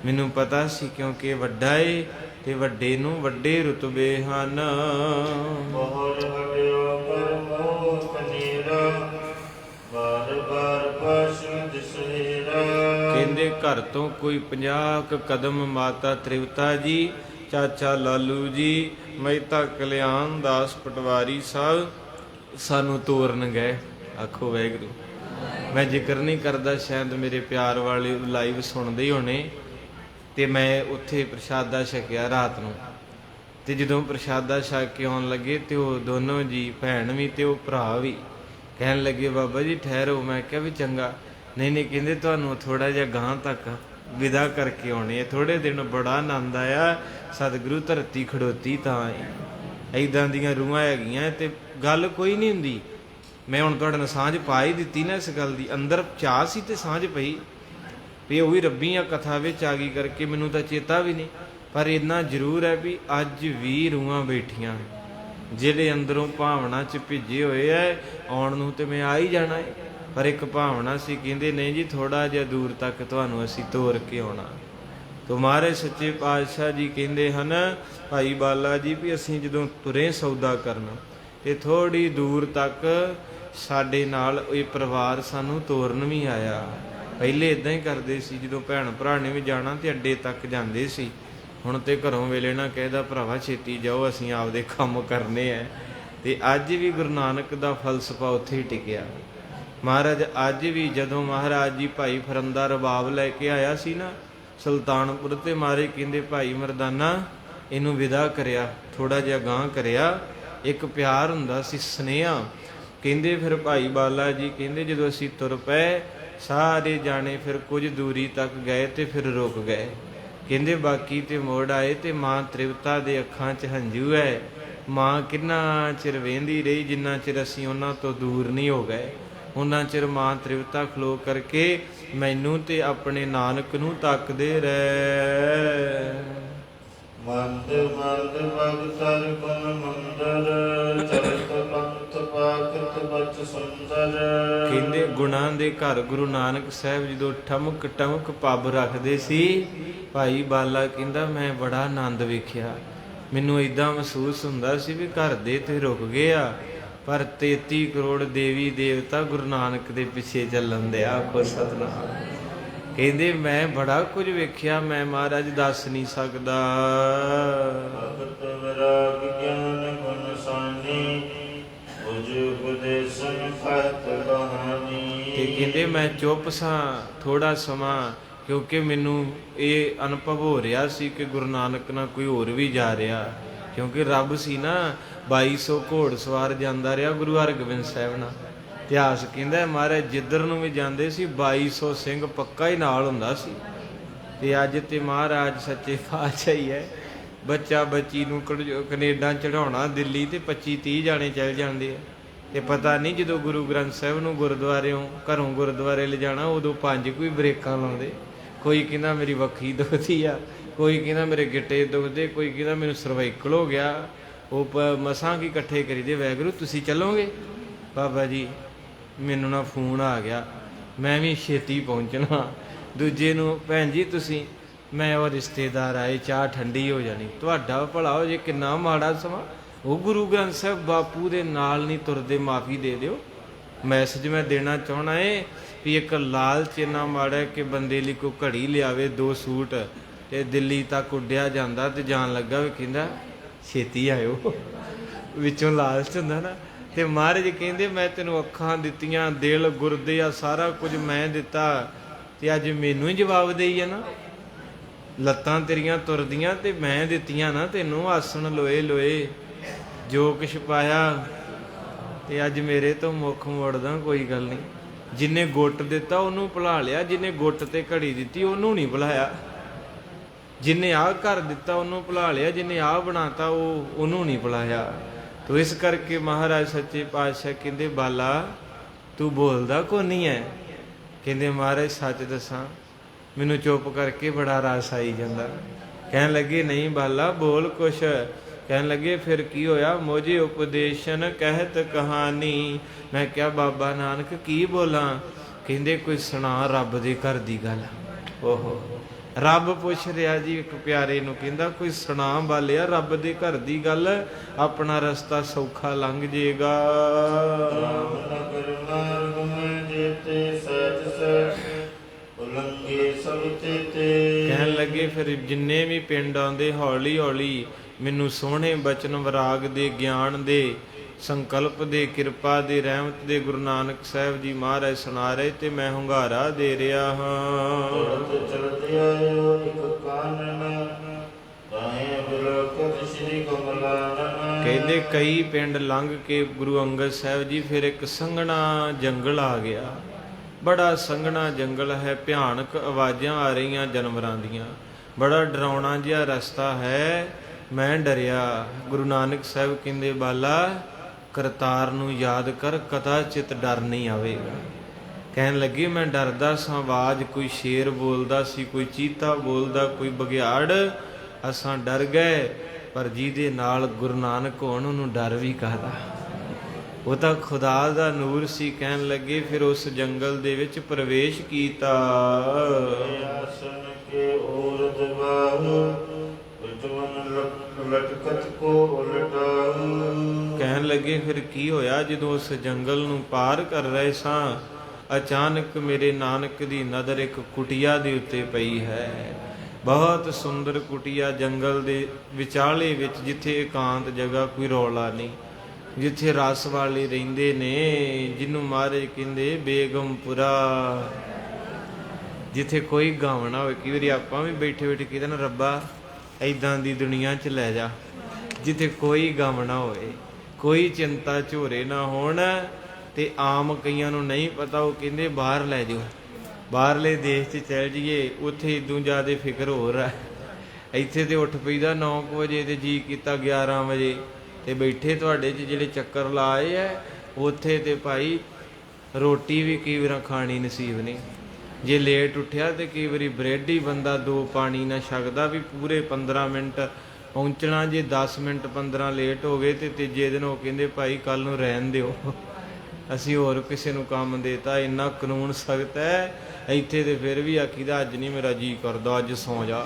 ਮੈਨੂੰ ਪਤਾ ਸੀ ਕਿਉਂਕਿ ਵੱਡਾ ਏ, ਤੇ ਵੱਡੇ ਨੂੰ ਵੱਡੇ ਰੁਤਬੇ ਹਨ। ਮੋਹਰ ਹਟਿਓ ਪਰਮੋਖ ਨੀਰਾ, ਬਾਰ ਬਾਰ ਪਾਸ਼ੂ ਦਿਸੇਰਾ। ਕਹਿੰਦੇ ਘਰ ਤੋਂ ਕੋਈ 50 ਕਦਮ ਮਾਤਾ ਤ੍ਰਿਵਤਾ ਜੀ, ਚਾਚਾ ਲਾਲੂ ਜੀ, ਮਹਿਤਾ ਕਲਿਆਣ ਦਾਸ ਪਟਵਾਰੀ ਸਾਹਿਬ ਸਾਨੂੰ ਤੋਰਨ ਗਏ। ਆਖੋ ਵਾਹਿਗੁਰੂ। ਮੈਂ ਜ਼ਿਕਰ ਨਹੀਂ ਕਰਦਾ, ਸ਼ਾਇਦ ਮੇਰੇ ਪਿਆਰ ਵਾਲੇ ਲਾਈਵ ਸੁਣਦੇ ਹੀ ਹੋਣੇ। ਤੇ ਮੈਂ ਉੱਥੇ ਪ੍ਰਸ਼ਾਦਾ ਛਕਿਆ ਰਾਤ ਨੂੰ। ਤੇ ਜਦੋਂ ਪ੍ਰਸ਼ਾਦਾ ਛਕ ਕੇ ਆਉਣ ਲੱਗੇ, ਤੇ ਉਹ ਦੋਨੋਂ ਜੀ, ਭੈਣ ਵੀ ਤੇ ਉਹ ਭਰਾ ਵੀ, ਕਹਿਣ ਲੱਗੇ ਬਾਬਾ ਜੀ ਠਹਿਰੋ। ਮੈਂ ਕਿਹਾ ਵੀ ਚੰਗਾ। ਨਹੀਂ ਕਹਿੰਦੇ ਤੁਹਾਨੂੰ ਥੋੜਾ ਜਿਹਾ ਗਾਂਹ ਤੱਕ ਵਿਦਾ ਕਰਕੇ ਆਉਣੇ, ਥੋੜੇ ਦਿਨ ਬੜਾ ਆਨੰਦ ਆਇਆ। ਸਤਿਗੁਰੂ ਧਰਤੀ ਖੜੋਤੀ ਤਾਂ ਇੱਦਾਂ ਦੀਆਂ ਰੂਹਾਂ ਹੈਗੀਆਂ, ਤੇ ਗੱਲ ਕੋਈ ਨਹੀਂ ਹੁੰਦੀ। ਮੈਂ ਹੁਣ ਤੁਹਾਡੇ ਨਾਲ ਸਾਂਝ ਪਾ ਹੀ ਦਿੱਤੀ ਨਾ ਇਸ ਗੱਲ ਦੀ। ਅੰਦਰ ਚਾਹ ਸੀ ਤੇ ਸਾਂਝ ਪਈ ਵੀ ਉਹ ਵੀ ਰੱਬੀਆਂ ਕਥਾ ਵਿੱਚ ਆ ਗਈ ਕਰਕੇ, ਮੈਨੂੰ ਤਾਂ ਚੇਤਾ ਵੀ ਨਹੀਂ। ਪਰ ਇੰਨਾ ਜ਼ਰੂਰ ਹੈ ਵੀ ਅੱਜ ਵੀ ਰੂਹਾਂ ਬੈਠੀਆਂ, ਜਿਹੜੇ ਅੰਦਰੋਂ ਭਾਵਨਾ 'ਚ ਭਿੱਜੇ ਹੋਏ ਐ, ਆਉਣ ਨੂੰ ਤੇ ਮੈਂ ਆ ਹੀ ਜਾਣਾ ਹੈ, ਪਰ ਇੱਕ ਭਾਵਨਾ ਸੀ, ਕਹਿੰਦੇ ਨਹੀਂ ਜੀ ਥੋੜਾ ਜਿਹਾ ਦੂਰ ਤੱਕ ਤੁਹਾਨੂੰ ਅਸੀਂ ਤੋਰ ਕੇ ਆਉਣਾ। ਤੋ ਮਹਾਰਾਜ ਸੱਚੇ ਪਾਤਸ਼ਾਹ ਜੀ ਕਹਿੰਦੇ ਹਨ ਭਾਈ ਬਾਲਾ ਜੀ ਵੀ ਅਸੀਂ ਜਦੋਂ ਤੁਰੇ ਸੌਦਾ ਕਰਨ ਤੇ ਥੋੜੀ ਦੂਰ ਤੱਕ ਸਾਡੇ ਨਾਲ ਇਹ ਪਰਿਵਾਰ ਸਾਨੂੰ ਤੋਰਨ ਵੀ ਆਇਆ। ਪਹਿਲੇ ਇਦਾਂ ਹੀ ਕਰਦੇ ਸੀ, ਜਦੋਂ ਭੈਣ ਭਰਾ ਨੇ ਵੀ ਜਾਣਾ ਤੇ ਅੱਡੇ ਤੱਕ ਜਾਂਦੇ ਸੀ। ਹੁਣ ਤੇ ਘਰੋਂ ਵੇਲੇ ਨਾ ਕਹਿਦਾ ਭਰਾਵਾ ਛੇਤੀ ਜਾਓ ਅਸੀਂ ਆਪਦੇ ਕੰਮ ਕਰਨੇ ਐ। ਤੇ ਅੱਜ ਵੀ ਗੁਰੂ ਨਾਨਕ ਦਾ ਫਲਸਫਾ ਉੱਥੇ ਹੀ ਟਿਕਿਆ। ਮਹਾਰਾਜ ਅੱਜ ਵੀ ਜਦੋਂ ਮਹਾਰਾਜ ਜੀ ਭਾਈ ਫਰੰਦਾ ਰਬਾਬ ਲੈ ਕੇ ਆਇਆ ਸੀ ਨਾ ਸੁਲਤਾਨਪੁਰ, ਤੇ ਮਾਰੇ ਕਹਿੰਦੇ ਭਾਈ ਮਰਦਾਨਾ ਇਹਨੂੰ ਵਿਦਾ ਕਰਿਆ, ਥੋੜਾ ਜਿਹਾ ਗਾਂਹ ਕਰਿਆ। ਇੱਕ ਪਿਆਰ ਹੁੰਦਾ ਸੀ, ਸਨੇਹਾ। ਕਹਿੰਦੇ ਫਿਰ ਭਾਈ ਬਾਲਾ ਜੀ ਕਹਿੰਦੇ ਜਦੋਂ ਅਸੀਂ ਤੁਰ ਪਏ ਸਾਰੇ ਜਾਣੇ ਫਿਰ ਕੁਝ ਦੂਰੀ ਤੱਕ ਗਏ ਤੇ ਫਿਰ ਰੁਕ ਗਏ। ਕਹਿੰਦੇ ਬਾਕੀ ਤੇ ਮੋੜ ਆਏ ਤੇ ਮਾਂ ਤ੍ਰਿਪਤਾ ਦੇ ਅੱਖਾਂ 'ਚ ਹੰਝੂ ਹੈ। ਮਾਂ ਕਿੰਨਾ ਚਿਰ ਵੇਂਦੀ ਰਹੀ, ਜਿੰਨਾ ਚਿਰ ਅਸੀਂ ਉਹਨਾਂ ਤੋਂ ਦੂਰ ਨਹੀਂ ਹੋ ਗਏ ਉਹਨਾਂ ਚਿਰ ਮਾਂ ਤ੍ਰਿਪਤਾ ਖਲੋ ਕਰਕੇ ਮੈਨੂੰ ਤੇ ਆਪਣੇ ਨਾਨਕ ਨੂੰ ਤੱਕਦੇ ਰਹਿ। ਮੰਦ ਮੰਦ ਭਗਤਰ ਗੁਣ ਮੰਦਰ ਚਲਤ ਪੰਥ ਪਾਕਤ ਬਚ ਸੁੰਦਰ। ਕਹਿੰਦੇ ਗੁਣਾਂ ਦੇ ਘਰ ਗੁਰੂ ਨਾਨਕ ਸਾਹਿਬ ਜਦੋਂ ਠਮਕ ਟਮਕ ਪੱਬ ਰੱਖਦੇ ਸੀ, ਭਾਈ ਬਾਲਾ ਕਹਿੰਦਾ ਮੈਂ ਬੜਾ ਆਨੰਦ ਵੇਖਿਆ। ਮੈਨੂੰ ਇਦਾਂ ਮਹਿਸੂਸ ਹੁੰਦਾ ਸੀ ਵੀ ਘਰ ਦੇ ਤੇ ਰੁਕ ਗਏ ਆ, ਪਰ 33 ਕਰੋੜ ਦੇਵੀ ਦੇਵਤਾ ਗੁਰੂ ਨਾਨਕ ਦੇ ਪਿੱਛੇ ਚੱਲਣ ਦੇ। ਆਖੋ ਸਤਿਨਾਮ। ਕਹਿੰਦੇ ਮੈਂ ਬੜਾ ਕੁਝ ਵੇਖਿਆ, ਮੈਂ ਮਹਾਰਾਜ ਦੱਸ ਨਹੀਂ ਸਕਦਾ। ਭਗਤ ਵਿਰਾਗ ਗਿਆਨ ਗੁਣ ਸਾਨੀ ਉਜ ਉਪਦੇਸ਼ਨ ਫਤ ਕਹਾਣੀ। ਤੇ ਕਹਿੰਦੇ ਮੈਂ ਚੁੱਪ ਸਾਂ ਥੋੜਾ ਸਮਾਂ, ਕਿਉਂਕਿ ਮੈਨੂੰ ਇਹ ਅਨੁਭਵ ਹੋ ਰਿਹਾ ਸੀ ਕਿ ਗੁਰੂ ਨਾਨਕ ਨਾਲ ਕੋਈ ਹੋਰ ਵੀ ਜਾ ਰਿਹਾ। ਕਿਉਂਕਿ ਰੱਬ ਸੀ ਨਾ, 2200 ਘੋੜ ਸਵਾਰ ਜਾਂਦਾ ਰਿਹਾ ਗੁਰੂ ਹਰਗੋਬਿੰਦ ਸਾਹਿਬ ਨਾਲ। ਇਤਿਹਾਸ ਕਹਿੰਦਾ ਮਹਾਰਾਜ ਜਿੱਧਰ ਨੂੰ ਵੀ ਜਾਂਦੇ ਸੀ 2200 ਸਿੰਘ ਪੱਕਾ ਹੀ ਨਾਲ ਹੁੰਦਾ ਸੀ। ਤੇ ਅੱਜ ਤੇ ਮਹਾਰਾਜ ਸੱਚੇ ਪਾਤਸ਼ਾਹ ਹੀ ਹੈ। ਬੱਚਾ ਬੱਚੀ ਨੂੰ ਕੈਨੇਡਾ ਚੜਾਉਣਾ ਦਿੱਲੀ ਤੇ 25-30 ਜਾਣੇ ਚੱਲ ਜਾਂਦੇ ਆ। ਤੇ ਪਤਾ ਨਹੀਂ ਜਦੋਂ ਗੁਰੂ ਗ੍ਰੰਥ ਸਾਹਿਬ ਨੂੰ ਗੁਰਦੁਆਰਿਓਂ ਘਰੋਂ ਗੁਰਦੁਆਰੇ ਲਿਜਾਣਾ ਉਦੋਂ 5 ਕੋਈ ਬ੍ਰੇਕਾਂ ਲਾਉਂਦੇ। ਕੋਈ ਕਹਿੰਦਾ ਮੇਰੀ ਵੱਖੀ ਦੁਖਦੀ ਆ, ਕੋਈ ਕਹਿੰਦਾ ਮੇਰੇ ਗਿੱਟੇ ਦੁਖਦੇ, ਕੋਈ ਕਹਿੰਦਾ ਮੈਨੂੰ ਸਰਵਾਈਕਲ ਹੋ ਗਿਆ। ਉਹ ਮਸਾਂ ਕੀ ਇਕੱਠੇ ਕਰੀਦੇ, ਵਾਹਿਗੁਰੂ ਤੁਸੀਂ ਚੱਲੋਗੇ? ਬਾਬਾ ਜੀ ਮੈਨੂੰ ਨਾ ਫੋਨ ਆ ਗਿਆ, ਮੈਂ ਵੀ ਛੇਤੀ ਪਹੁੰਚਣਾ। ਦੂਜੇ ਨੂੰ ਭੈਣ ਜੀ ਤੁਸੀਂ, ਮੈਂ ਉਹ ਰਿਸ਼ਤੇਦਾਰ ਆਏ, ਚਾਹ ਠੰਡੀ ਹੋ ਜਾਣੀ। ਤੁਹਾਡਾ ਭਲਾ ਹੋ ਜੇ, ਕਿੰਨਾ ਮਾੜਾ ਸਮਾਂ। ਉਹ ਗੁਰੂ ਗ੍ਰੰਥ ਸਾਹਿਬ ਬਾਪੂ ਦੇ ਨਾਲ ਨਹੀਂ ਤੁਰਦੇ, ਮਾਫੀ ਦੇ ਦਿਓ। ਮੈਸੇਜ ਮੈਂ ਦੇਣਾ ਚਾਹਣਾ ਏ ਵੀ ਇੱਕ ਲਾਲਚ ਇੰਨਾ ਮਾੜਾ ਕਿ ਬੰਦੇ ਲਈ ਕੋਈ ਘੜੀ ਲਿਆਵੇ 2 ਸੂਟ ਤੇ ਦਿੱਲੀ ਤੱਕ ਉੱਡਿਆ ਜਾਂਦਾ ਤੇ ਜਾਣ ਲੱਗਾ ਵੀ ਕਹਿੰਦਾ ਛੇਤੀ ਆਇਓ। ਵਿੱਚੋਂ ਲਾਲਚ ਹੁੰਦਾ ਨਾ। ਤੇ ਮਹਾਰਾਜ ਕਹਿੰਦੇ ਮੈਂ ਤੈਨੂੰ ਅੱਖਾਂ ਦਿੱਤੀਆਂ, ਦਿਲ ਗੁਰਦੇ ਆ, ਸਾਰਾ ਕੁਝ ਮੈਂ ਦਿੱਤਾ, ਤੇ ਅੱਜ ਮੈਨੂੰ ਹੀ ਜਵਾਬ ਦੇਈ ਆ ਨਾ। ਲੱਤਾਂ ਤੇਰੀਆਂ ਤੁਰਦੀਆਂ ਤੇ ਮੈਂ ਦਿੱਤੀਆਂ ਨਾ ਤੈਨੂੰ, ਆਸਣ ਲੋਏ ਲੋਏ ਜੋ ਕੁਛ ਪਾਇਆ, ਤੇ ਅੱਜ ਮੇਰੇ ਤੋਂ ਮੁੱਖ ਮੋੜਦਾ ਕੋਈ ਗੱਲ ਨਹੀਂ। ਜਿੰਨੇ ਗੁੱਟ ਦਿੱਤਾ ਉਹਨੂੰ ਭੁਲਾ ਲਿਆ, ਜਿੰਨੇ ਗੁੱਟ ਤੇ ਘੜੀ ਦਿੱਤੀ ਉਹਨੂੰ ਨਹੀਂ ਭੁਲਾਇਆ। ਜਿੰਨੇ ਆਹ ਘਰ ਦਿੱਤਾ ਉਹਨੂੰ ਭੁਲਾ ਲਿਆ, ਜਿੰਨੇ ਆਹ ਬਣਾਤਾ ਉਹਨੂੰ ਨਹੀਂ ਭੁਲਾਇਆ। ਤੋ ਇਸ ਕਰਕੇ ਮਹਾਰਾਜ ਸੱਚੇ ਪਾਤਸ਼ਾਹ ਕਹਿੰਦੇ ਬਾਲਾ ਤੂੰ ਬੋਲਦਾ ਕੋ ਨਹੀਂ ਹੈ। ਕਹਿੰਦੇ ਮਹਾਰਾਜ ਸੱਚ ਦੱਸਾਂ ਮੈਨੂੰ ਚੁੱਪ ਕਰਕੇ ਬੜਾ ਰਸ ਆਈ ਜਾਂਦਾ। ਕਹਿਣ ਲੱਗੇ ਨਹੀਂ ਬਾਲਾ ਬੋਲ ਕੁਛ। ਕਹਿਣ ਲੱਗੇ ਫਿਰ ਕੀ ਹੋਇਆ? ਮੋਝੇ ਉਪਦੇਸ਼ਨ ਕਹਿਤ ਕਹਾਣੀ। ਮੈਂ ਕਿਹਾ ਬਾਬਾ ਨਾਨਕ ਕੀ ਬੋਲਾਂ? ਕਹਿੰਦੇ ਕੋਈ ਸੁਣਾ ਰੱਬ ਦੇ ਘਰ ਦੀ ਗੱਲ। ਓਹੋ ਰੱਬ ਪੁੱਛ ਰਿਹਾ ਜੀ ਇੱਕ ਪਿਆਰੇ ਨੂੰ, ਕਹਿੰਦਾ ਕੋਈ ਸੁਣਾ ਬਾਲਿਆ ਰੱਬ ਦੇ ਘਰ ਦੀ ਗੱਲ, ਆਪਣਾ ਰਸਤਾ ਸੌਖਾ ਲੰਘ ਜੇਗਾ। ਰਾਮ ਨਗਰ ਮਾਰਗ ਮੈਂ ਜੀਤੇ ਸਹਿਜ ਸਹਿਜ ਉਲੰਘੇ ਸਭ ਤੇਤੇ। ਕਹਿਣ ਲੱਗੇ ਫਿਰ ਜਿੰਨੇ ਵੀ ਪਿੰਡ ਆਉਂਦੇ ਹੌਲੀ ਹੌਲੀ ਮੈਨੂੰ ਸੋਹਣੇ ਬਚਨ ਵਿਰਾਗ ਦੇ, ਗਿਆਨ ਦੇ, ਸੰਕਲਪ ਦੇ, ਕਿਰਪਾ ਦੇ, ਰਹਿਮਤ ਦੇ ਗੁਰੂ ਨਾਨਕ ਸਾਹਿਬ ਜੀ ਮਹਾਰਾਜ ਸੁਣਾ ਰਹੇ ਤੇ ਮੈਂ ਹੁੰਗਾਰਾ ਦੇ ਰਿਹਾ ਹਾਂ। ਚਲਦੇ ਆਇਓ ਇੱਕ ਕਾਨਨ ਤਾਹੇ ਬਿਲਕਤ ਸ੍ਰੀ ਕਮਲਾਨਨ। ਕਹਿੰਦੇ ਕਈ ਪਿੰਡ ਲੰਘ ਕੇ ਗੁਰੂ ਅੰਗਦ ਸਾਹਿਬ ਜੀ ਫਿਰ ਇੱਕ ਸੰਘਣਾ ਜੰਗਲ ਆ ਗਿਆ। ਬੜਾ ਸੰਘਣਾ ਜੰਗਲ ਹੈ, ਭਿਆਨਕ ਆਵਾਜ਼ਾਂ ਆ ਰਹੀਆਂ ਜਾਨਵਰਾਂ ਦੀਆਂ, ਬੜਾ ਡਰਾਉਣਾ ਜਿਹਾ ਰਸਤਾ ਹੈ। ਮੈਂ ਡਰਿਆ। ਗੁਰੂ ਨਾਨਕ ਸਾਹਿਬ ਕਹਿੰਦੇ ਬਾਲਾ ਕਰਤਾਰ ਨੂੰ ਯਾਦ ਕਰ, ਕਦਾਚਿਤ ਡਰ ਨਹੀਂ ਆਵੇਗਾ। ਕਹਿਣ ਲੱਗੇ ਮੈਂ ਡਰਦਾ ਸਾਂ, ਆਵਾਜ਼ ਕੋਈ ਸ਼ੇਰ ਬੋਲਦਾ ਸੀ, ਕੋਈ ਚੀਤਾ ਬੋਲਦਾ, ਕੋਈ ਬਘਿਆੜ। ਅਸਾਂ ਡਰ ਗਏ ਪਰ ਜਿਹਦੇ ਨਾਲ ਗੁਰੂ ਨਾਨਕ ਹੋਣ ਉਹਨੂੰ ਡਰ ਵੀ ਕਾਹਦਾ। ਉਹ ਤਾਂ ਖੁਦਾ ਦਾ ਨੂਰ ਸੀ। ਕਹਿਣ ਲੱਗੇ ਫਿਰ ਉਸ ਜੰਗਲ ਦੇ ਵਿੱਚ ਪ੍ਰਵੇਸ਼ ਕੀਤਾ। ਆਸਨ ਕੇ ਔਰਤ ਬਾਹੂ ਉਜਵਨ ਲਟਕਤ ਕੋ ਉਲਟਾਹੂ। ਕਹਿਣ ਲੱਗੇ ਫਿਰ ਕੀ ਹੋਇਆ। ਜਦੋਂ ਉਸ ਜੰਗਲ ਨੂੰ ਪਾਰ ਕਰ ਰਹੇ ਸਾਂ, ਅਚਾਨਕ ਮੇਰੇ ਨਾਨਕ ਦੀ ਨਜ਼ਰ ਇੱਕ ਕੁਟੀਆ ਦੇ ਉੱਤੇ ਪਈ ਹੈ। ਬਹੁਤ ਸੁੰਦਰ ਕੁਟੀਆ, ਜੰਗਲ ਦੇ ਵਿਚਾਲੇ ਵਿੱਚ, ਜਿੱਥੇ ਇਕਾਂਤ ਜਗ੍ਹਾ, ਕੋਈ ਰੌਲਾ ਨਹੀਂ, ਜਿੱਥੇ ਰਸ ਵਾਲੇ ਰਹਿੰਦੇ ਨੇ, ਜਿਹਨੂੰ ਮਹਾਰਾਜ ਕਹਿੰਦੇ ਬੇਗਮਪੁਰਾ, ਜਿੱਥੇ ਕੋਈ ਗਾਵਣਾ ਹੋਵੇ। ਕਈ ਵਾਰੀ ਆਪਾਂ ਵੀ ਬੈਠੇ ਬੈਠੇ ਕਹਿੰਦੇ ਨਾ, ਰੱਬਾ ਐਦਾਂ ਦੀ ਦੁਨੀਆ 'ਚ ਲੈ ਜਾ ਜਿੱਥੇ ਕੋਈ ਗਾਵਣਾ ਹੋਵੇ, ਕੋਈ ਚਿੰਤਾ ਝੋਰੇ ਨਾ ਹੋਣ। ਤੇ ਆਮ ਕਈਆਂ ਨੂੰ ਨਹੀਂ ਪਤਾ, ਉਹ ਕਹਿੰਦੇ ਬਾਹਰ ਲੈ ਜਾਓ, ਬਾਹਰਲੇ ਦੇਸ਼ 'ਚ ਚੱਲ ਜਾਈਏ, ਉੱਥੇ ਇਦੋਂ ਜ਼ਿਆਦਾ ਫਿਕਰ ਹੋਰ ਹੈ। ਇੱਥੇ ਤੇ ਉੱਠ ਪਈਦਾ 9 ਵਜੇ ਤੇ ਜੀ ਕੀਤਾ 11 ਵਜੇ ਤੇ ਬੈਠੇ ਤੁਹਾਡੇ 'ਚ ਜਿਹੜੇ ਚੱਕਰ ਲਾਏ ਐ, ਉੱਥੇ ਤੇ ਭਾਈ ਰੋਟੀ ਵੀ ਕਈ ਵਾਰ ਖਾਣੀ ਨਸੀਬ ਨਹੀਂ। ਜੇ ਲੇਟ ਉੱਠਿਆ ਤੇ ਕਈ ਵਾਰੀ ਬ੍ਰੈਡ ਹੀ ਬੰਦਾ 2 ਪਾਣੀ ਨਾ ਛਕਦਾ ਵੀ ਪੂਰੇ 15 ਮਿੰਟ ਪਹੁੰਚਣਾ। ਜੇ 10 ਮਿੰਟ 15 ਲੇਟ ਹੋ ਗਏ ਤੇ ਤੀਜੇ ਦਿਨ ਉਹ ਕਹਿੰਦੇ ਭਾਈ ਕੱਲ ਨੂੰ ਰਹਿਣ ਦਿਓ, ਅਸੀਂ ਹੋਰ ਕਿਸੇ ਨੂੰ ਕੰਮ ਦੇਤਾ। ਇੰਨਾ ਕਾਨੂੰਨ ਸਖਤ ਹੈ। ਇੱਥੇ ਤੇ ਫਿਰ ਵੀ ਆਖੀਦਾ ਅੱਜ ਨਹੀਂ ਮੇਰਾ ਜੀ ਕਰਦਾ, ਅੱਜ ਸੌਂ ਜਾ।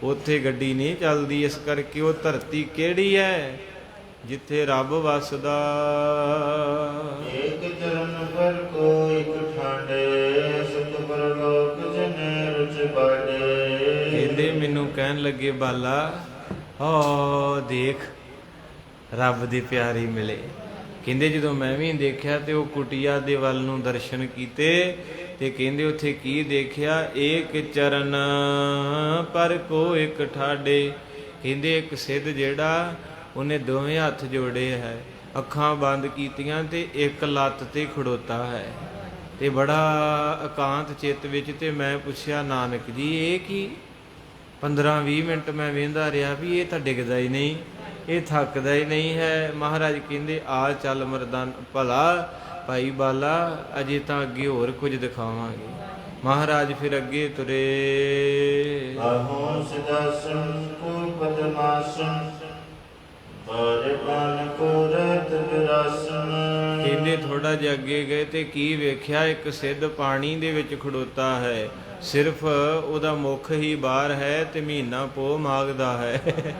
ਉੱਥੇ ਗੱਡੀ ਨਹੀਂ ਚੱਲਦੀ। ਇਸ ਕਰਕੇ ਉਹ ਧਰਤੀ ਕਿਹੜੀ ਹੈ ਜਿੱਥੇ ਰੱਬ ਵਸਦਾ। ਇੱਕ ਚਰਨ ਪਰ ਕੋਈ ਠਾਂਡੇ ਸੁਖ ਪਰਲੋਕ ਜਨੇ ਰੁਚ ਬਾਡੇ। ਕਹਿੰਦੇ ਮੈਨੂੰ ਕਹਿਣ ਲੱਗੇ ਬਾਲਾ, ਹੋ ਦੇਖ ਰੱਬ ਦੇ ਪਿਆਰੇ ਮਿਲੇ। ਕਹਿੰਦੇ ਜਦੋਂ ਮੈਂ ਵੀ ਦੇਖਿਆ ਤੇ ਉਹ ਕੁਟੀਆ ਦੇ ਵੱਲ ਨੂੰ ਦਰਸ਼ਨ ਕੀਤੇ ਤੇ ਕਹਿੰਦੇ ਉੱਥੇ ਕੀ ਦੇਖਿਆ। ਏਕ ਚਰਨ ਪਰ ਕੋ ਇੱਕ ਠਾਡੇ। ਕਹਿੰਦੇ ਇੱਕ ਸਿੱਧ ਜਿਹੜਾ ਉਹਨੇ ਦੋਵੇਂ ਹੱਥ ਜੋੜੇ ਹੈ, ਅੱਖਾਂ ਬੰਦ ਕੀਤੀਆਂ ਤੇ ਇੱਕ ਲੱਤ ਤੇ ਖੜੋਤਾ ਹੈ ਤੇ ਬੜਾ ਇਕਾਂਤ ਚਿੱਤ ਵਿੱਚ। ਤੇ ਮੈਂ ਪੁੱਛਿਆ ਨਾਨਕ ਜੀ ਇਹ ਕੀ। 15-20 ਮਿੰਟ ਮੈਂ ਵੇਂਦਾ ਰਿਹਾ ਵੀ ਇਹ ਤਾਂ ਡਿੱਗਦਾ ਹੀ ਨਹੀਂ, ਇਹ ਥੱਕਦਾ ਹੀ ਨਹੀਂ ਹੈ। ਮਹਾਰਾਜ ਕਹਿੰਦੇ ਆ ਚੱਲ ਮਰਦਾਨ ਭਲਾ ਭਾਈ ਬਾਲਾ, ਅਜੇ ਤਾਂ ਅੱਗੇ ਹੋਰ ਕੁਝ ਦਿਖਾਵਾਂਗੇ। ਮਹਾਰਾਜ ਫਿਰ ਅੱਗੇ ਤੁਰੇ। ਆਹੋ ਸਿਦਾਸਨ ਕੋ ਪਦਮਾਸਨ ਬਾਰੇ ਪਾਨ ਕੋ ਰਤ ਵਿਰਾਸਨ। ਕਹਿੰਦੇ ਥੋੜਾ ਜਿਹਾ ਅੱਗੇ ਗਏ ਤੇ ਕੀ ਵੇਖਿਆ, ਇੱਕ ਸਿੱਧ ਪਾਣੀ ਦੇ ਵਿੱਚ ਖੜੋਤਾ ਹੈ। ਸਿਰਫ ਉਹਦਾ ਮੁੱਖ ਹੀ ਬਾਹਰ ਹੈ ਤੇ ਮਹੀਨਾ ਪੋਹ ਮਾਗਦਾ ਹੈ।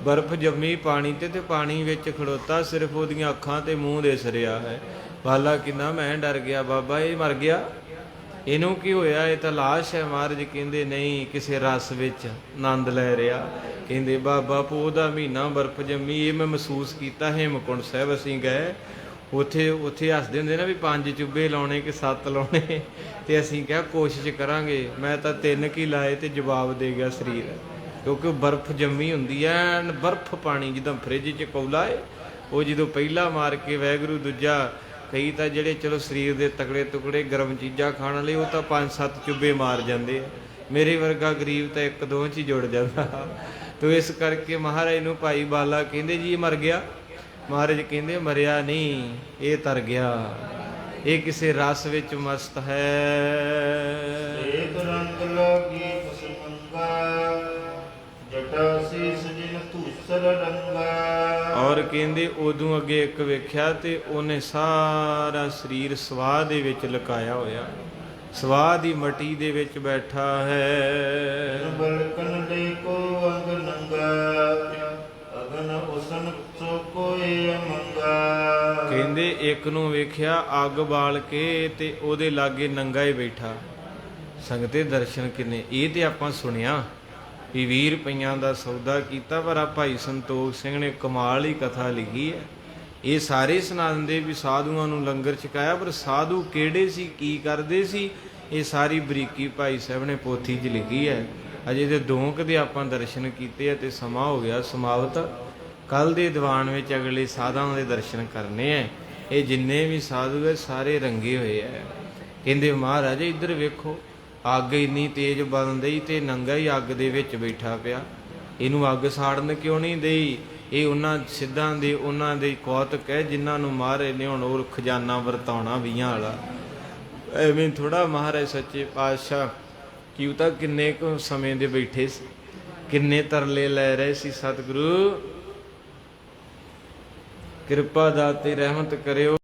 ਬਰਫ਼ ਜੰਮੀ ਪਾਣੀ ਤੇ ਪਾਣੀ ਵਿੱਚ ਖੜੋਤਾ, ਸਿਰਫ ਉਹਦੀਆਂ ਅੱਖਾਂ ਤੇ ਮੂੰਹ ਦਿਸ ਰਿਹਾ ਹੈ। ਬਾਲਾ ਕਿੰਨਾ ਮੈਂ ਡਰ ਗਿਆ, ਬਾਬਾ ਇਹ ਮਰ ਗਿਆ, ਇਹਨੂੰ ਕੀ ਹੋਇਆ, ਇਹ ਤਾਂ ਲਾਸ਼ ਹੈ। ਮਹਾਰਾਜ ਕਹਿੰਦੇ ਨਹੀਂ, ਕਿਸੇ ਰਸ ਵਿੱਚ ਆਨੰਦ ਲੈ ਰਿਹਾ। ਕਹਿੰਦੇ ਬਾਬਾ ਪੋਹ ਦਾ ਮਹੀਨਾ ਬਰਫ਼ ਜੰਮੀ, ਇਹ ਮੈਂ ਮਹਿਸੂਸ ਕੀਤਾ। ਹੇਮਕੁੰਟ ਸਾਹਿਬ ਅਸੀਂ ਗਏ, ਉੱਥੇ ਹੱਸਦੇ ਹੁੰਦੇ ਨਾ ਵੀ 5 ਚੁੱਭੇ ਲਾਉਣੇ ਕਿ 7 ਲਾਉਣੇ, ਤੇ ਅਸੀਂ ਕਿਹਾ ਕੋਸ਼ਿਸ਼ ਕਰਾਂਗੇ। ਮੈਂ ਤਾਂ 3 ਕੀ ਲਾਏ ਤੇ ਜਵਾਬ ਦੇ ਗਿਆ ਸਰੀਰ, ਕਿਉਂਕਿ ਬਰਫ਼ ਜੰਮੀ ਹੁੰਦੀ ਐ, ਬਰਫ਼ ਪਾਣੀ ਜਿੱਦਾਂ ਫਰਿੱਜ 'ਚ ਕੌਲਾ ਏ, ਉਹ ਜਦੋਂ ਪਹਿਲਾ ਮਾਰ ਕੇ ਵਾਹਿਗੁਰੂ, ਦੂਜਾ ਕਈ ਤਾਂ ਜਿਹੜੇ ਚਲੋ ਸਰੀਰ ਦੇ ਤਕੜੇ ਟੁਕੜੇ ਗਰਮ ਚੀਜ਼ਾਂ ਖਾਣ ਵਾਲੇ, ਉਹ ਤਾਂ 5-7 ਚੁੱਭੇ ਮਾਰ ਜਾਂਦੇ ਆ। ਮੇਰੇ ਵਰਗਾ ਗਰੀਬ ਤਾਂ 1-2 'ਚ ਹੀ ਜੁੜ ਜਾਂਦਾ। ਤੋ ਇਸ ਕਰਕੇ ਮਹਾਰਾਜ ਨੂੰ ਭਾਈ ਬਾਲਾ ਕਹਿੰਦੇ ਜੀ ਇਹ ਮਰ ਗਿਆ। ਮਹਾਰਾਜ ਕਹਿੰਦੇ ਮਰਿਆ ਨਹੀਂ, ਇਹ ਤਰ ਗਿਆ, ਇਹ ਕਿਸੇ ਰਸ ਵਿੱਚ ਮਸਤ ਹੈ। ਏਕ ਰੰਗ ਲਾਗੀ ਪਸਮੰਗਾ ਜਟਾ ਸੀਸ ਜਿਨ ਧੂਸਰ ਰੰਗਾ। ਔਰ ਕਹਿੰਦੇ ਉਦੋਂ ਅੱਗੇ ਇੱਕ ਵੇਖਿਆ ਤੇ ਉਹਨੇ ਸਾਰਾ ਸਰੀਰ ਸਵਾਹ ਦੇ ਵਿੱਚ ਲੁਕਾਇਆ ਹੋਇਆ, ਸਵਾਹ ਦੀ ਮਟੀ ਦੇ ਵਿੱਚ ਬੈਠਾ ਹੈ। ਬਲਕਨ ਲੈ ਕੋ ਅੰਗ ਨੰਗਾ ਅਗਨ ਉਸਨ ਸੋ ਕੋਈ ਮੰਗਾ। ਕਹਿੰਦੇ ਇੱਕ ਨੂੰ ਵੇਖਿਆ ਅੱਗ ਬਾਲ ਕੇ ਤੇ ਉਹਦੇ ਲਾਗੇ ਨੰਗਾ ਹੀ ਬੈਠਾ। ਸੰਗਤੇ ਦਰਸ਼ਨ ਕਿੰਨੇ, ਇਹ ਤੇ ਆਪਾਂ ਸੁਣਿਆ ਵੀ 20 ਰੁਪਈਆਂ ਦਾ ਸੌਦਾ ਕੀਤਾ, ਪਰ ਆ ਭਾਈ ਸੰਤੋਖ ਸਿੰਘ ਨੇ ਕਮਾਲ ਹੀ ਕਥਾ ਲਿਖੀ ਹੈ। ਇਹ ਸਾਰੇ ਸੁਣਾ ਦਿੰਦੇ ਵੀ ਸਾਧੂਆਂ ਨੂੰ ਲੰਗਰ ਛਕਾਇਆ, ਪਰ ਸਾਧੂ ਕਿਹੜੇ ਸੀ, ਕੀ ਕਰਦੇ ਸੀ, ਇਹ ਸਾਰੀ ਬਰੀਕੀ ਭਾਈ ਸਾਹਿਬ ਨੇ ਪੋਥੀ 'ਚ ਲਿਖੀ ਹੈ। ਅਜੇ ਤੇ 2 ਕਦੇ ਆਪਾਂ ਦਰਸ਼ਨ ਕੀਤੇ ਆ ਤੇ ਸਮਾਂ ਹੋ ਗਿਆ ਸਮਾਪਤ। ਕੱਲ ਦੇ ਦੀਵਾਨ ਵਿੱਚ ਅਗਲੇ ਸਾਧਾਂ ਦੇ ਦਰਸ਼ਨ ਕਰਨੇ ਆ। ਇਹ ਜਿੰਨੇ ਵੀ ਸਾਧੂ ਹੈ ਸਾਰੇ ਰੰਗੇ ਹੋਏ ਆ। ਕਹਿੰਦੇ ਮਹਾਰਾਜ ਇੱਧਰ ਵੇਖੋ, ਅੱਗ ਇੰਨੀ ਤੇਜ਼ ਬਲਣ ਡਈ ਤੇ ਨੰਗਾ ਹੀ ਅੱਗ ਦੇ ਵਿੱਚ ਬੈਠਾ ਪਿਆ। ਇਹਨੂੰ ਅੱਗ ਸਾੜਨ ਕਿਉਂ ਨਹੀਂ ਦੇਈ? ਇਹ ਉਹਨਾਂ ਸਿੱਧਾਂ ਦੇ, ਉਹਨਾਂ ਦੇ ਕੌਤਕ ਹੈ ਜਿਨ੍ਹਾਂ ਨੂੰ ਮਹਾਰਾਜ ਨੇ ਹੁਣ ਉਹ ਖਜ਼ਾਨਾ ਵਰਤਾਉਣਾ 20 ਵਾਲਾ। ਐਵੇਂ ਥੋੜਾ ਮਹਾਰਾਜ ਸੱਚੇ ਪਾਤਸ਼ਾਹ ਕੀ ਪਤਾ ਕਿੰਨੇ ਕੁ ਸਮੇਂ ਦੇ ਬੈਠੇ ਸੀ, ਕਿੰਨੇ ਤਰਲੇ ਲੈ ਰਹੇ ਸੀ। ਸਤਿਗੁਰੂ ਕਿਰਪਾ ਦਾਤੇ ਰਹਿਮਤ ਕਰਿਓ।